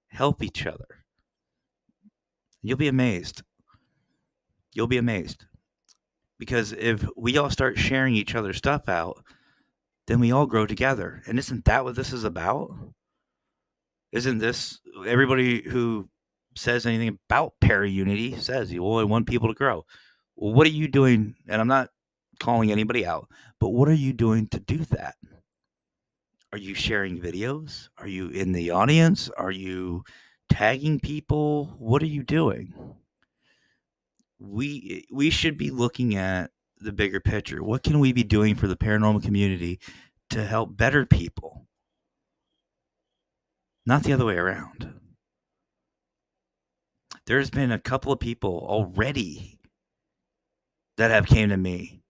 help each other. You'll be amazed. You'll be amazed. Because if we all start sharing each other's stuff out, then we all grow together. And isn't that what this is about? Isn't this everybody who says anything about para-unity says you only want people to grow? Well, what are you doing? And I'm not calling anybody out, but what are you doing to do that? Are you sharing videos? Are you in the audience? Are you tagging people? What are you doing? We should be looking at the bigger picture. What can we be doing for the paranormal community to help better people? Not the other way around. There's been a couple of people already that have came to me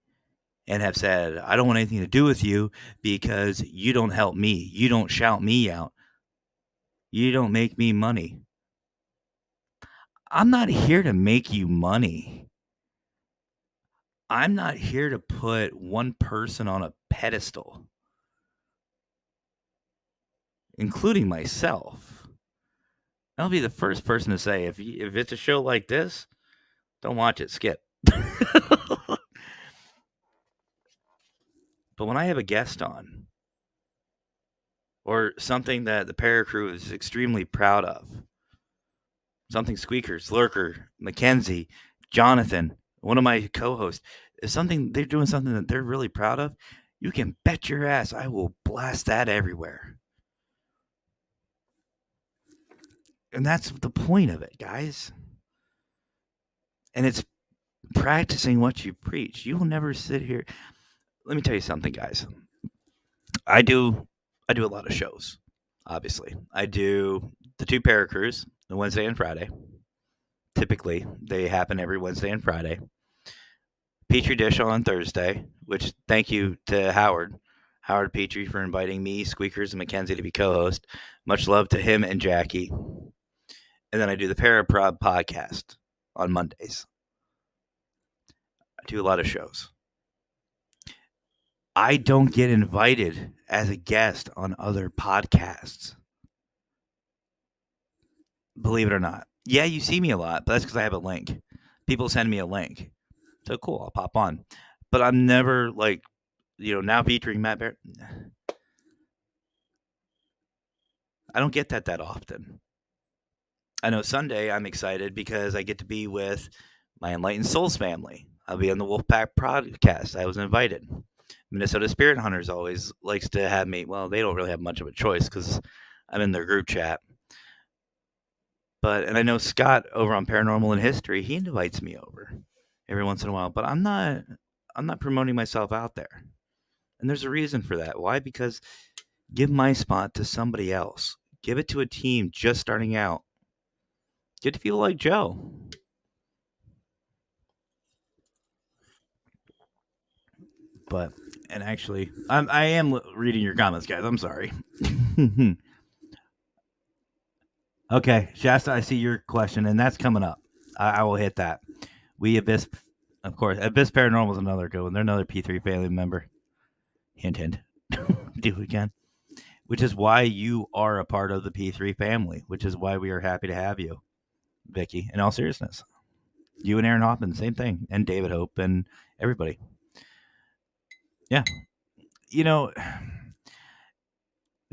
and have said, I don't want anything to do with you because you don't help me. You don't shout me out. You don't make me money. I'm not here to make you money. I'm not here to put one person on a pedestal, including myself. I'll be the first person to say, if it's a show like this, don't watch it, skip. But when I have a guest on, or something that the Para Crew is extremely proud of, something Squeakers, Lurker, Mackenzie, Jonathan, one of my co-hosts, if something they're doing something that they're really proud of, you can bet your ass I will blast that everywhere. And that's the point of it, guys. And it's practicing what you preach. You will never sit here. Let me tell you something, guys. I do a lot of shows, obviously. I do the 2 Para Crews, the Wednesday and Friday. Typically, they happen every Wednesday and Friday. Petri Dish on Thursday, which thank you to Howard Petrie for inviting me, Squeakers, and Mackenzie to be co-host. Much love to him and Jackie. And then I do the Paraprod podcast on Mondays. I do a lot of shows. I don't get invited as a guest on other podcasts. Believe it or not. Yeah, you see me a lot, but that's because I have a link. People send me a link. So cool, I'll pop on. But I'm never like, now featuring Matt Bear. I don't get that often. I know Sunday I'm excited because I get to be with my Enlightened Souls family. I'll be on the Wolfpack podcast. I was invited. Minnesota Spirit Hunters always likes to have me. Well, they don't really have much of a choice because I'm in their group chat. And I know Scott over on Paranormal and History, he invites me over every once in a while. But I'm not promoting myself out there. And there's a reason for that. Why? Because give my spot to somebody else. Give it to a team just starting out. Get to feel like Joe. And actually, I am reading your comments, guys. I'm sorry. Okay, Shasta, I see your question, and that's coming up. I will hit that. Abyss, of course. Abyss Paranormal is another good one. They're another P3 family member. Hint, hint. Do we can. Which is why you are a part of the P3 family, which is why we are happy to have you, Vicky, in all seriousness. You and Aaron Hoffman, same thing, and David Hope and everybody. Yeah.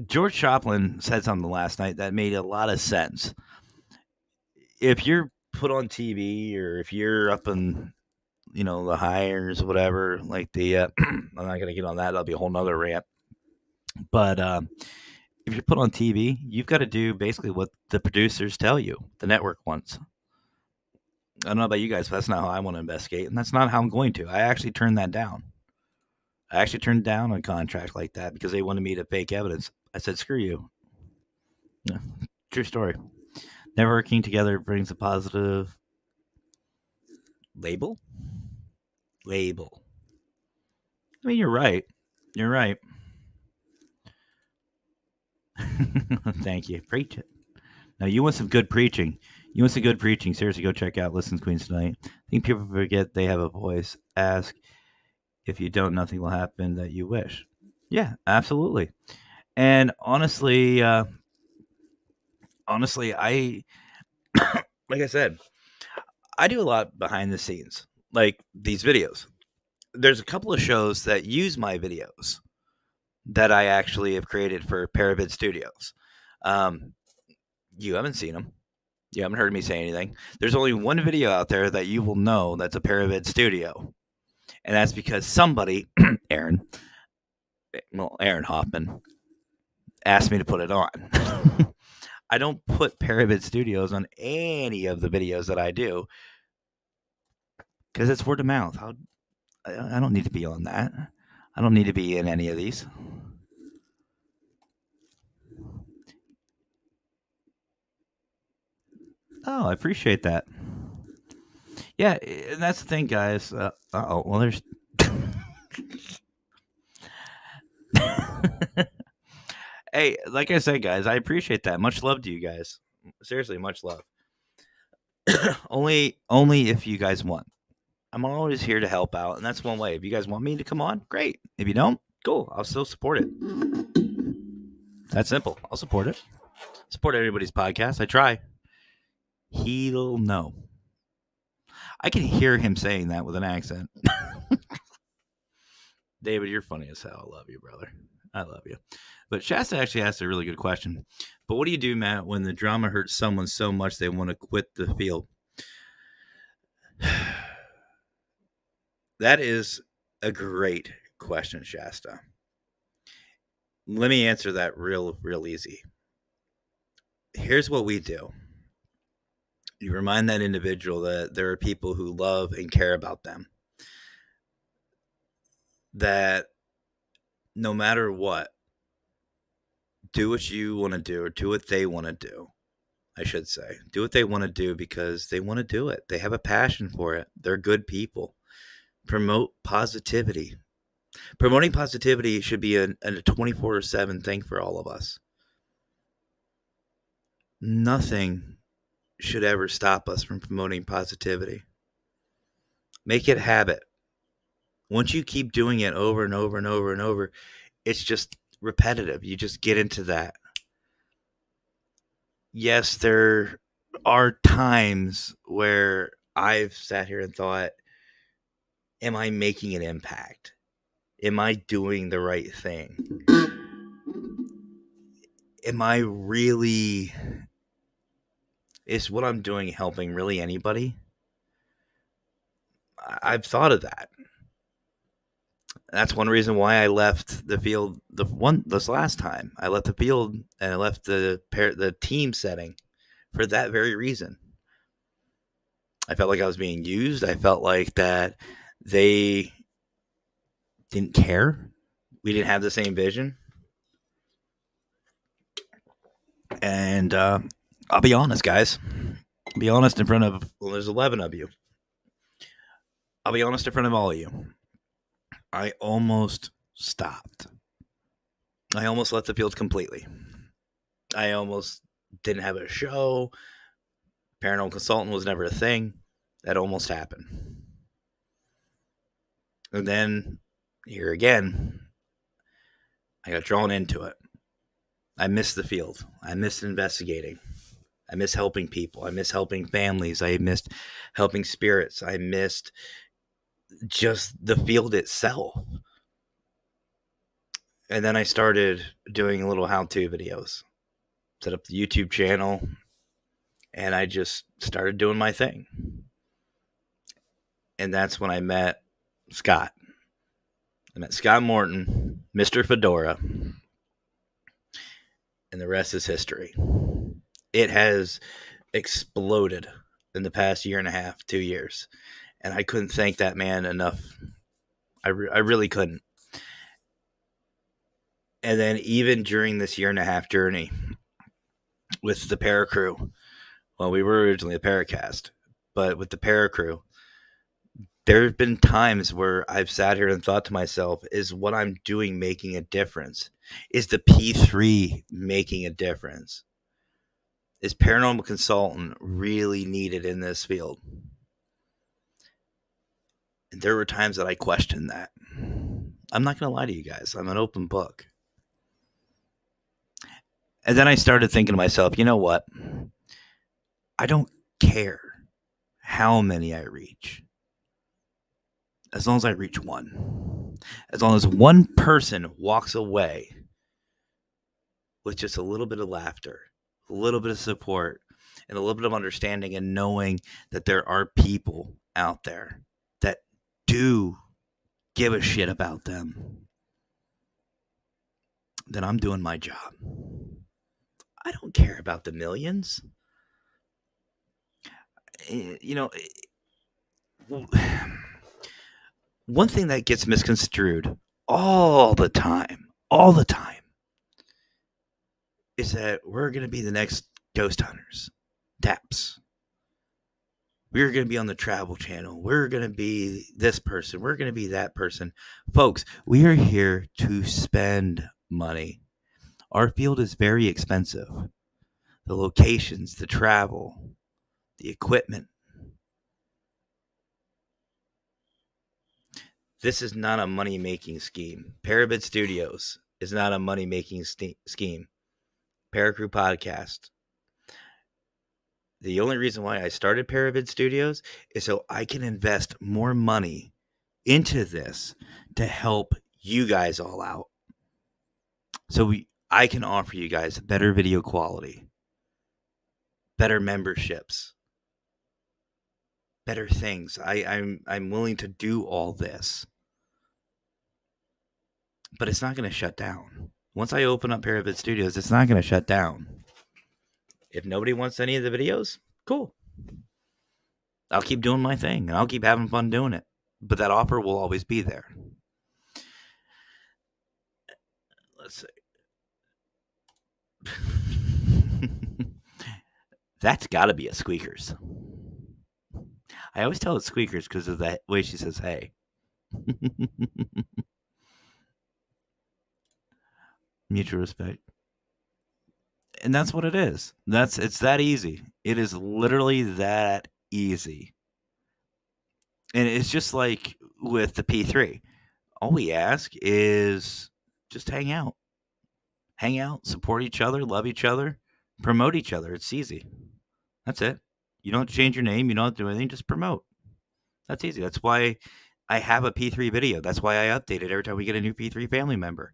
George Choplin said something last night that made a lot of sense. If you're put on TV or if you're up in, the hires, whatever, like I'm not going to get on that. That'll be a whole nother rant. But if you're put on TV, you've got to do basically what the producers tell you, the network wants. I don't know about you guys, but that's not how I want to investigate, and that's not how I'm going to. I actually turned that down. I actually turned down a contract like that because they wanted me to fake evidence. I said, screw you. Yeah, true story. Never working together brings a positive label. I mean, you're right. You're right. Thank you. Preach it. Now, you want some good preaching. Seriously, go check out Listen Queens tonight. I think people forget they have a voice. Ask. If you don't, nothing will happen that you wish. Yeah, absolutely. And honestly, I like I said, I do a lot behind the scenes, like these videos. There's a couple of shows that use my videos that I actually have created for Paravid Studios. You haven't seen them. You haven't heard me say anything. There's only one video out there that you will know that's a Paravid Studio. And that's because somebody, Aaron Hoffman, asked me to put it on. I don't put Paravid Studios on any of the videos that I do because it's word of mouth. I don't need to be on that. I don't need to be in any of these. Oh, I appreciate that. Yeah, and that's the thing, guys. Well, there's. Hey, like I said, guys, I appreciate that. Much love to you guys. Seriously, much love. only if you guys want. I'm always here to help out, and that's one way. If you guys want me to come on, great. If you don't, cool. I'll still support it. That's simple. I'll support it. Support everybody's podcast. I try. He'll know. I can hear him saying that with an accent. David, you're funny as hell. I love you, brother. I love you. But Shasta actually asked a really good question. But what do you do, Matt, when the drama hurts someone so much they want to quit the field? That is a great question, Shasta. Let me answer that real easy. Here's what we do. You remind that individual that there are people who love and care about them. That no matter what, do what you want to do or do what they want to do. I should say. Do what they want to do because they want to do it. They have a passion for it. They're good people. Promote positivity. Promoting positivity should be a 24/7 thing for all of us. Nothing should ever stop us from promoting positivity. Make it a habit. Once you keep doing it over and over and over and over, it's just repetitive. You just get into that. Yes, there are times where I've sat here and thought, am I making an impact? Am I doing the right thing? Am I really... Is what I'm doing helping really anybody? I've thought of that. That's one reason why I left the field this last time. I left the field and I left the team setting for that very reason. I felt like I was being used. I felt like that they didn't care. We didn't have the same vision. And I'll be honest, guys. I'll be honest in front of, there's 11 of you. I'll be honest in front of all of you. I almost stopped. I almost left the field completely. I almost didn't have a show. Paranormal consultant was never a thing. That almost happened. And then, here again, I got drawn into it. I missed the field. I missed investigating. I miss helping people. I miss helping families. I missed helping spirits. I missed just the field itself. And then I started doing little how-to videos. Set up the YouTube channel. And I just started doing my thing. And that's when I met Scott. I met Scott Morton, Mr. Fedora, and the rest is history. It has exploded in the past year and a half, 2 years. And I couldn't thank that man enough. I really couldn't. And then even during this year and a half journey with the Paracrew, well, we were originally a Paracast, but with the Paracrew, there have been times where I've sat here and thought to myself, is what I'm doing making a difference? Is the P3 making a difference? Is paranormal consultant really needed in this field? And there were times that I questioned that. I'm not going to lie to you guys. I'm an open book. And then I started thinking to myself, you know what? I don't care how many I reach. As long as I reach one. As long as one person walks away with just a little bit of laughter, a little bit of support, and a little bit of understanding, and knowing that there are people out there that do give a shit about them, then I'm doing my job. I don't care about the millions. You know, one thing that gets misconstrued all the time, is that we're going to be the next ghost hunters, TAPS. We're going to be on the Travel Channel. We're going to be this person. We're going to be that person. Folks, we are here to spend money. Our field is very expensive. The locations, the travel, the equipment. This is not a money-making scheme. Parabid Studios is not a money-making scheme. Paracrew Podcast. The only reason why I started Parabid Studios is so I can invest more money into this to help you guys all out. So I can offer you guys better video quality, better memberships, better things. I'm willing to do all this. But it's not going to shut down. Once I open up Parabid Studios, it's not going to shut down. If nobody wants any of the videos, cool. I'll keep doing my thing, and I'll keep having fun doing it. But that offer will always be there. Let's see. That's got to be a Squeakers. I always tell it Squeakers because of the way she says, hey. Mutual respect. And that's what it is. It's that easy. It is literally that easy. And it's just like with the P3. All we ask is just hang out. Hang out, support each other, love each other, promote each other. It's easy. That's it. You don't have to change your name. You don't have to do anything. Just promote. That's easy. That's why I have a P3 video. That's why I update it every time we get a new P3 family member.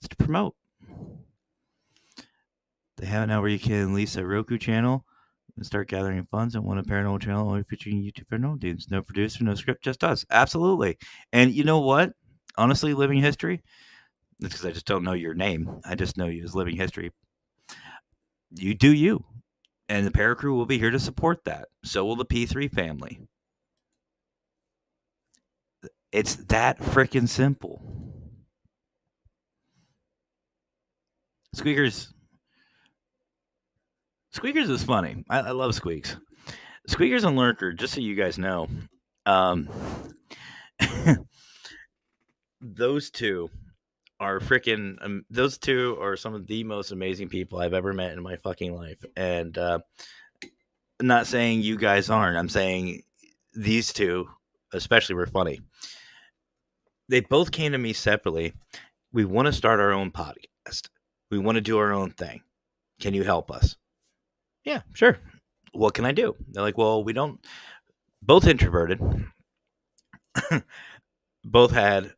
It's to promote. They have it now where you can lease a Roku channel and start gathering funds and want a paranormal channel only featuring YouTube paranormal dudes. No producer, no script, just us. Absolutely. And you know what? Honestly, Living History, it's because I just don't know your name. I just know you as Living History. You do you. And the Paracrew will be here to support that. So will the P3 family. It's that freaking simple. Squeakers is funny. I love Squeaks. Squeakers and Lurker, just so you guys know, those two are freaking. Those two are some of the most amazing people I've ever met in my fucking life. And I'm not saying you guys aren't. I'm saying these two, especially, were funny. They both came to me separately. We want to start our own podcast. We want to do our own thing. Can you help us? Yeah, sure. What can I do? They're like, well, we don't. Both introverted. Both had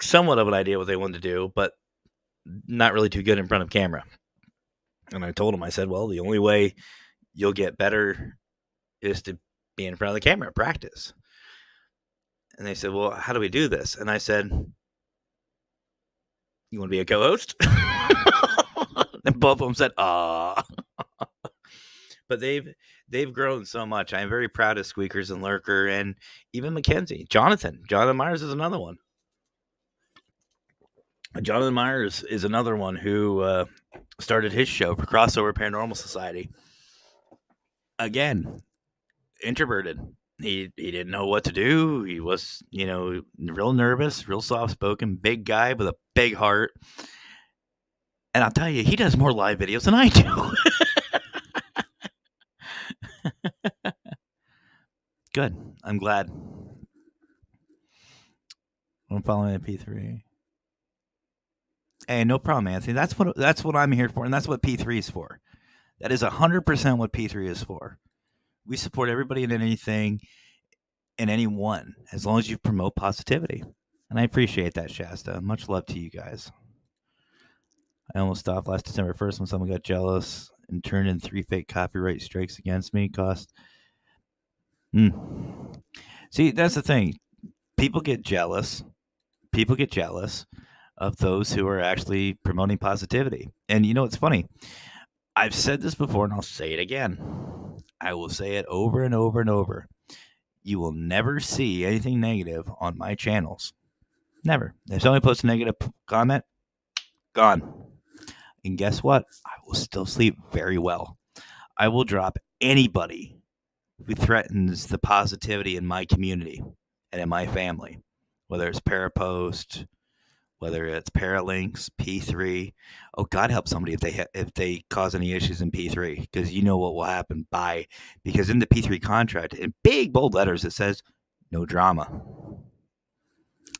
somewhat of an idea what they wanted to do, but not really too good in front of camera. And I told them, I said, well, the only way you'll get better is to be in front of the camera, practice. And they said, well, how do we do this? And I said, you want to be a co-host? And both of them said, ah. But they've grown so much. I'm very proud of Squeakers and Lurker and even Mackenzie. Jonathan Myers is another one. Jonathan Myers is another one who started his show for Crossover Paranormal Society. Again, introverted. He didn't know what to do. He was, real nervous, real soft-spoken, big guy with a big heart. And I'll tell you, he does more live videos than I do. Good. I'm glad. I'm following at P3. Hey, no problem, Anthony. That's what I'm here for, and that's what P3 is for. That is 100% what P3 is for. We support everybody and anything and anyone as long as you promote positivity. And I appreciate that, Shasta. Much love to you guys. I almost stopped last December 1st when someone got jealous and turned in 3 fake copyright strikes against me. Cost. See, that's the thing. People get jealous. People get jealous of those who are actually promoting positivity. And it's funny. I've said this before and I'll say it again. I will say it over and over and over. You will never see anything negative on my channels. Never. If somebody posts a negative comment, gone. And guess what? I will still sleep very well. I will drop anybody who threatens the positivity in my community and in my family, whether it's Parapost, whether it's Paralinks, P3. Oh, God help somebody if they cause any issues in P3, because you know what will happen because in the P3 contract, in big bold letters, it says no drama.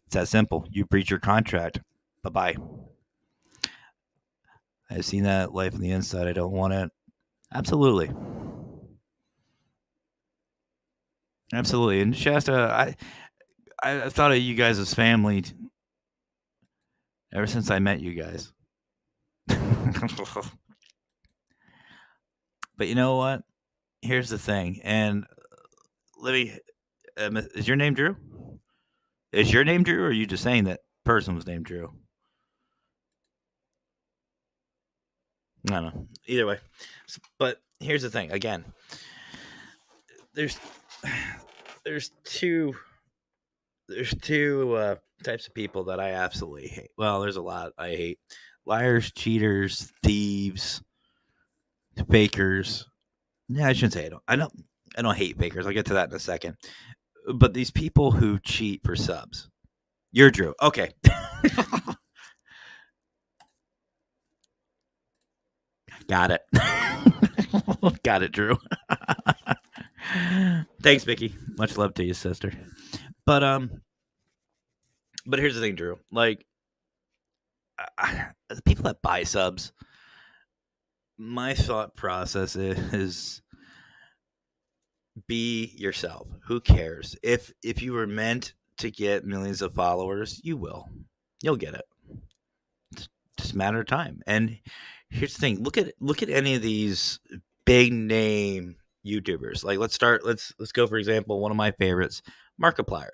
It's that simple. You breach your contract. Bye-bye. I've seen that life on the inside. I don't want it. Absolutely. Absolutely. And Shasta, I thought of you guys as family ever since I met you guys. But you know what? Here's the thing. And let me, is your name Drew? Is your name Drew, or are you just saying that person was named Drew? I don't know. Either way. But here's the thing. Again, there's two types of people that I absolutely hate. Well, there's a lot I hate. Liars, cheaters, thieves, fakers. Yeah, I shouldn't say I don't hate fakers. I'll get to that in a second. But these people who cheat for subs. You're Drew. Okay. Got it. Got it, Drew. Thanks, Vicky. Much love to you, sister. But here's the thing, Drew. Like, the people that buy subs, my thought process is be yourself. Who cares? If you were meant to get millions of followers, you will. You'll get it. It's just a matter of time. And here's the thing. Look at any of these big name YouTubers. Like, let's go, for example, one of my favorites, Markiplier.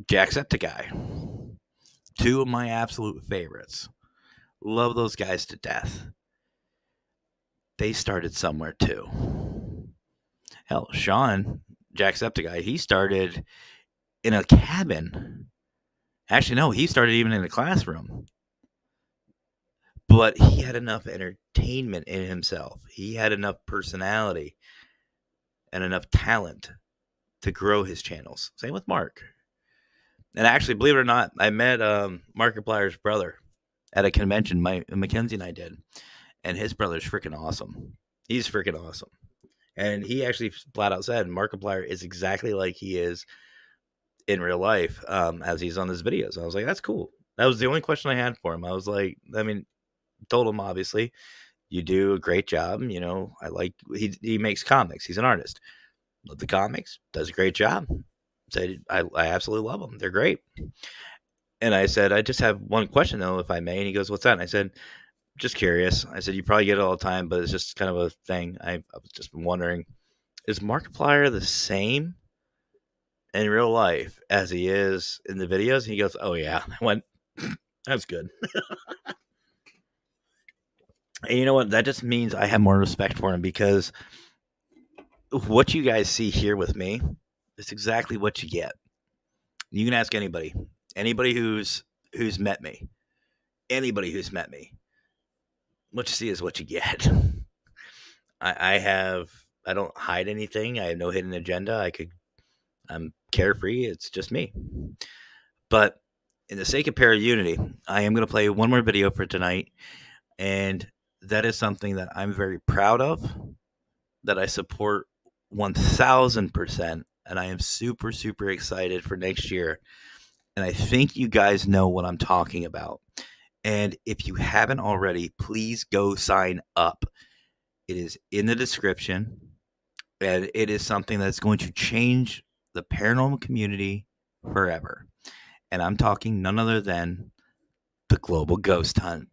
Jacksepticeye. Two of my absolute favorites. Love those guys to death. They started somewhere too. Hell, Sean, Jacksepticeye, he started in a cabin. Actually, no, he started even in a classroom. But he had enough entertainment in himself. He had enough personality and enough talent to grow his channels. Same with Mark. And actually, believe it or not, I met Markiplier's brother at a convention Mackenzie and I did. And his brother's freaking awesome. He's freaking awesome. And he actually flat out said Markiplier is exactly like he is in real life as he's on his videos. I was like, that's cool. That was the only question I had for him. I was like, told him, obviously, you do a great job. I like, he makes comics. He's an artist. Love the comics. Does a great job. Said, I absolutely love them. They're great. And I said, I just have one question, though, if I may. And he goes, what's that? And I said, just curious. I said, you probably get it all the time, but it's just kind of a thing. I was just wondering, is Markiplier the same in real life as he is in the videos? And he goes, oh, yeah. I went, that's good. And you know what? That just means I have more respect for him, because what you guys see here with me is exactly what you get. You can ask anybody who's met me, anybody who's met me. What you see is what you get. I don't hide anything. I have no hidden agenda. I'm carefree. It's just me. But in the sake of Para Unity, I am going to play one more video for tonight, and that is something that I'm very proud of, that I support 1000%, and I am super, super excited for next year. And I think you guys know what I'm talking about. And if you haven't already, please go sign up. It is in the description, and it is something that's going to change the paranormal community forever. And I'm talking none other than the Global Ghost Hunt.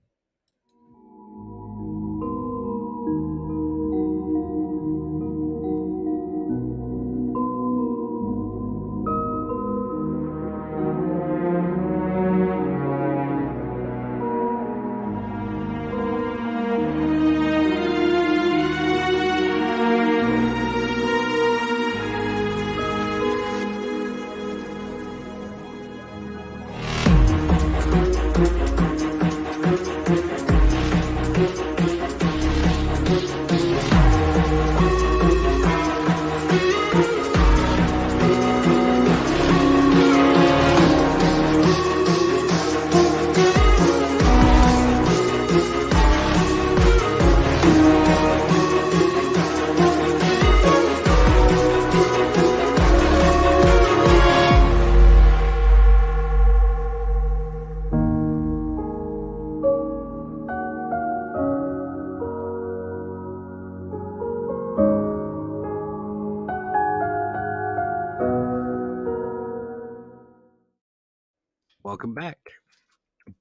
Welcome back.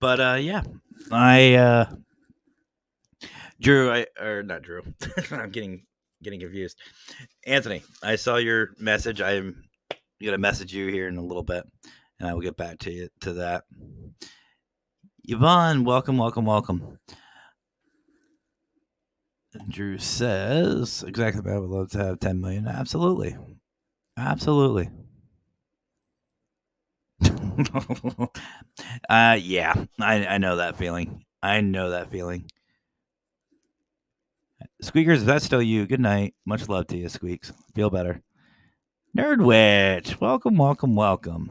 But yeah, I Drew, or not Drew. I'm getting confused. Anthony, I saw your message. I'm gonna message you here in a little bit, and I will get back to you to that. Yvonne, welcome. And Drew says exactly that. I would love to have 10 million. Absolutely. Yeah, I know that feeling. Squeakers, if that's still you, good night. Much love to you, Squeaks. Feel better. Nerdwitch, welcome.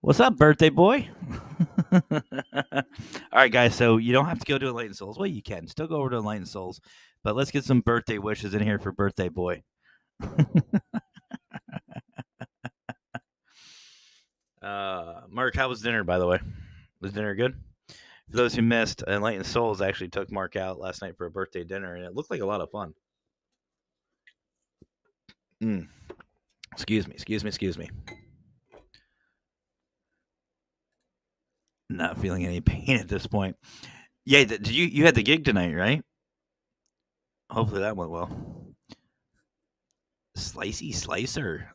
What's up, birthday boy? All right, guys, so you don't have to go to Enlightened Souls. Well, you can. Still go over to Enlightened Souls. But let's get some birthday wishes in here for birthday boy. Mark, how was dinner, by the way? Was dinner good? For those who missed, Enlightened Souls actually took Mark out last night for a birthday dinner, and it looked like a lot of fun. Excuse me. Not feeling any pain at this point. Yeah, did you had the gig tonight, right? Hopefully that went well. Slicey Slicer,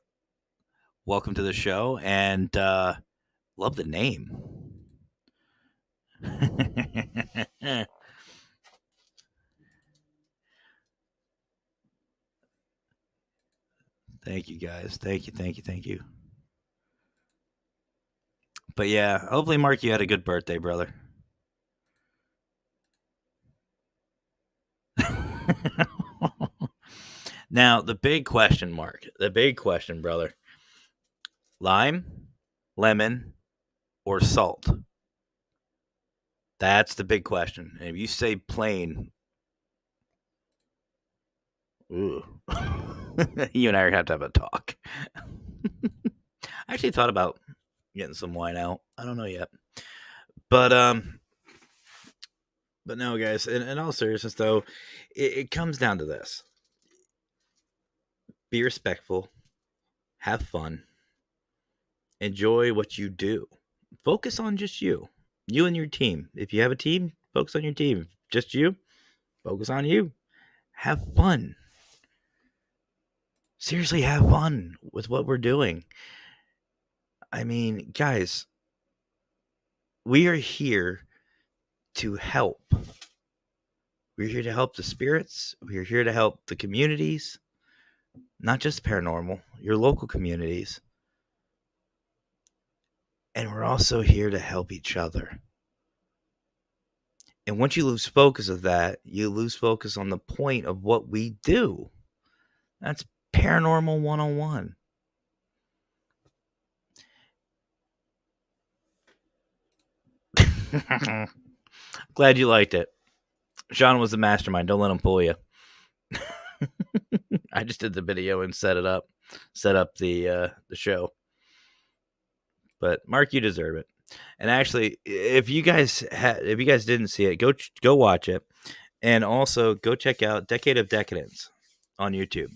welcome to the show, and love the name. Thank you, guys. Thank you. But yeah, hopefully, Mark, you had a good birthday, brother. Now, the big question, Mark, brother. Lime, lemon, or salt? That's the big question. And if you say plain, ooh, you and I are going to have a talk. I actually thought about getting some wine out. I don't know yet. But no, guys, in all seriousness, though, it comes down to this. Be respectful. Have fun. Enjoy what you do. Focus on just you and your team. If you have a team, Focus on your team. Just you, focus on you. Have fun. Seriously, have fun with what we're doing. I mean, guys, we are here to help. We're here to help the spirits. We're here to help the communities, not just paranormal, your local communities. And we're also here to help each other. And once you lose focus of that, you lose focus on the point of what we do. That's Paranormal 101. Glad you liked it. Sean was the mastermind. Don't let him fool you. I just did the video and set up the show. But Mark, you deserve it. And actually, if you guys didn't see it, go watch it, and also go check out Decade of Decadence on YouTube.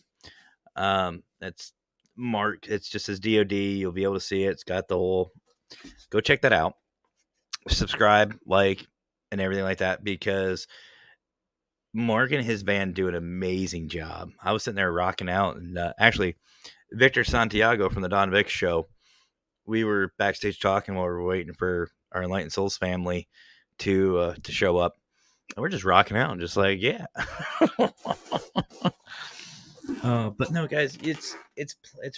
That's Mark. It's just his DOD. You'll be able to see it. It's got the whole. Go check that out. Subscribe, like, and everything like that, because Mark and his band do an amazing job. I was sitting there rocking out, and actually, Victor Santiago from the Don Vick Show, we were backstage talking while we were waiting for our Enlightened Souls family to show up, and we're just rocking out and just like, yeah. But no, guys, it's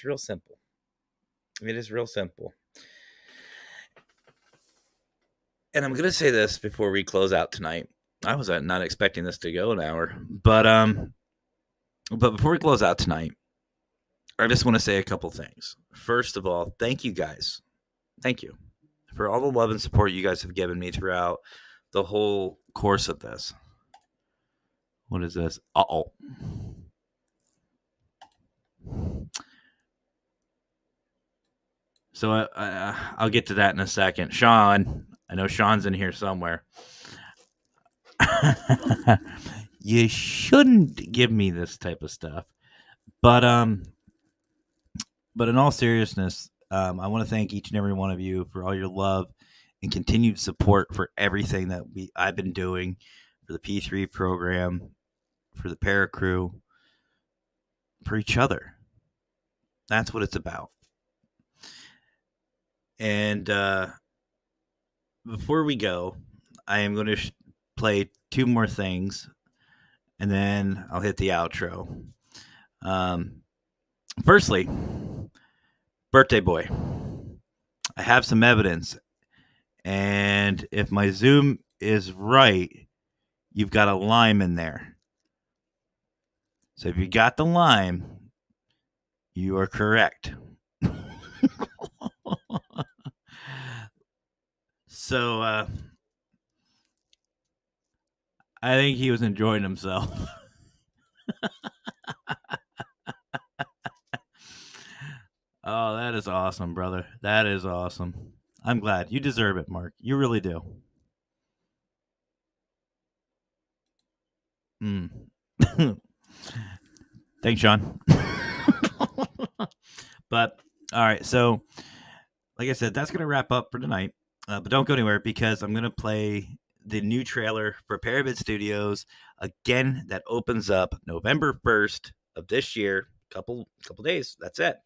real simple. It is real simple. And I'm gonna say this before we close out tonight. I was not expecting this to go an hour, but before we close out tonight, I just want to say a couple things. First of all, thank you guys. Thank you for all the love and support you guys have given me throughout the whole course of this. What is this? Uh-oh. So I'll get to that in a second. Sean, I know Sean's in here somewhere. You shouldn't give me this type of stuff. But in all seriousness, I want to thank each and every one of you for all your love and continued support for everything that I've been doing for the P3 program, for the Paracrew, for each other. That's what it's about. And before we go, I am going to play two more things, and then I'll hit the outro. Firstly, birthday boy. I have some evidence, and if my Zoom is right, you've got a lime in there. So if you got the lime, you are correct. So I think he was enjoying himself. Oh, that is awesome, brother. That is awesome. I'm glad. You deserve it, Mark. You really do. Thanks, Sean. But, all right. So, like I said, that's going to wrap up for tonight. But don't go anywhere, because I'm going to play the new trailer for Parabid Studios. Again, that opens up November 1st of this year. Couple days. That's it.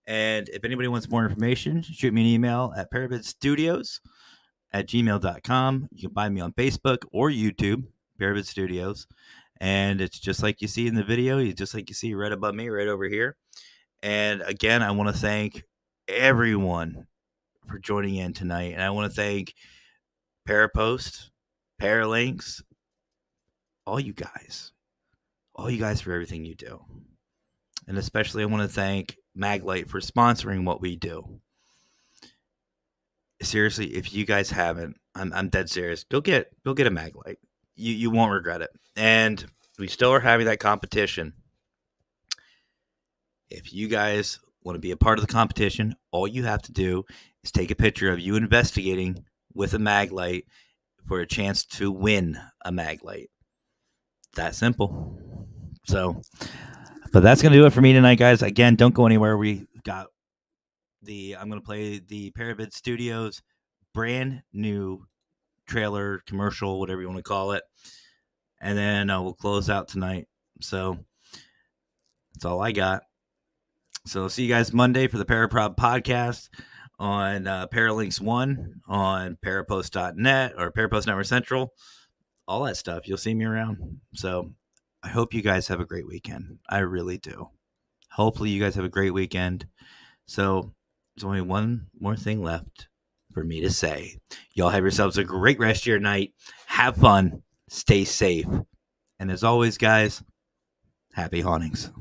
And if anybody wants more information, shoot me an email at parabidstudios@gmail.com. You can find me on Facebook or YouTube, Parabid Studios. And it's just like you see in the video. Just like you see right above me, right over here. And again, I want to thank everyone for joining in tonight. And I want to thank Parapost, Paralinks, all you guys for everything you do. And especially I want to thank Maglite for sponsoring what we do. Seriously, if you guys haven't, I'm dead serious. Go get a Maglite. You won't regret it. And we still are having that competition. If you guys want to be a part of the competition, all you have to do is take a picture of you investigating with a Maglite for a chance to win a Maglite. That simple. So, but that's going to do it for me tonight, guys. Again, don't go anywhere. I'm going to play the Parabid Studios brand new trailer, commercial, whatever you want to call it. And then we'll close out tonight. So that's all I got. So see you guys Monday for the Paraprod podcast on Paralinks 1 on Parapost.net or Parapost Network Central. All that stuff. You'll see me around. So I hope you guys have a great weekend. I really do. Hopefully you guys have a great weekend. So there's only one more thing left for me to say. Y'all have yourselves a great rest of your night. Have fun. Stay safe. And as always, guys, happy hauntings.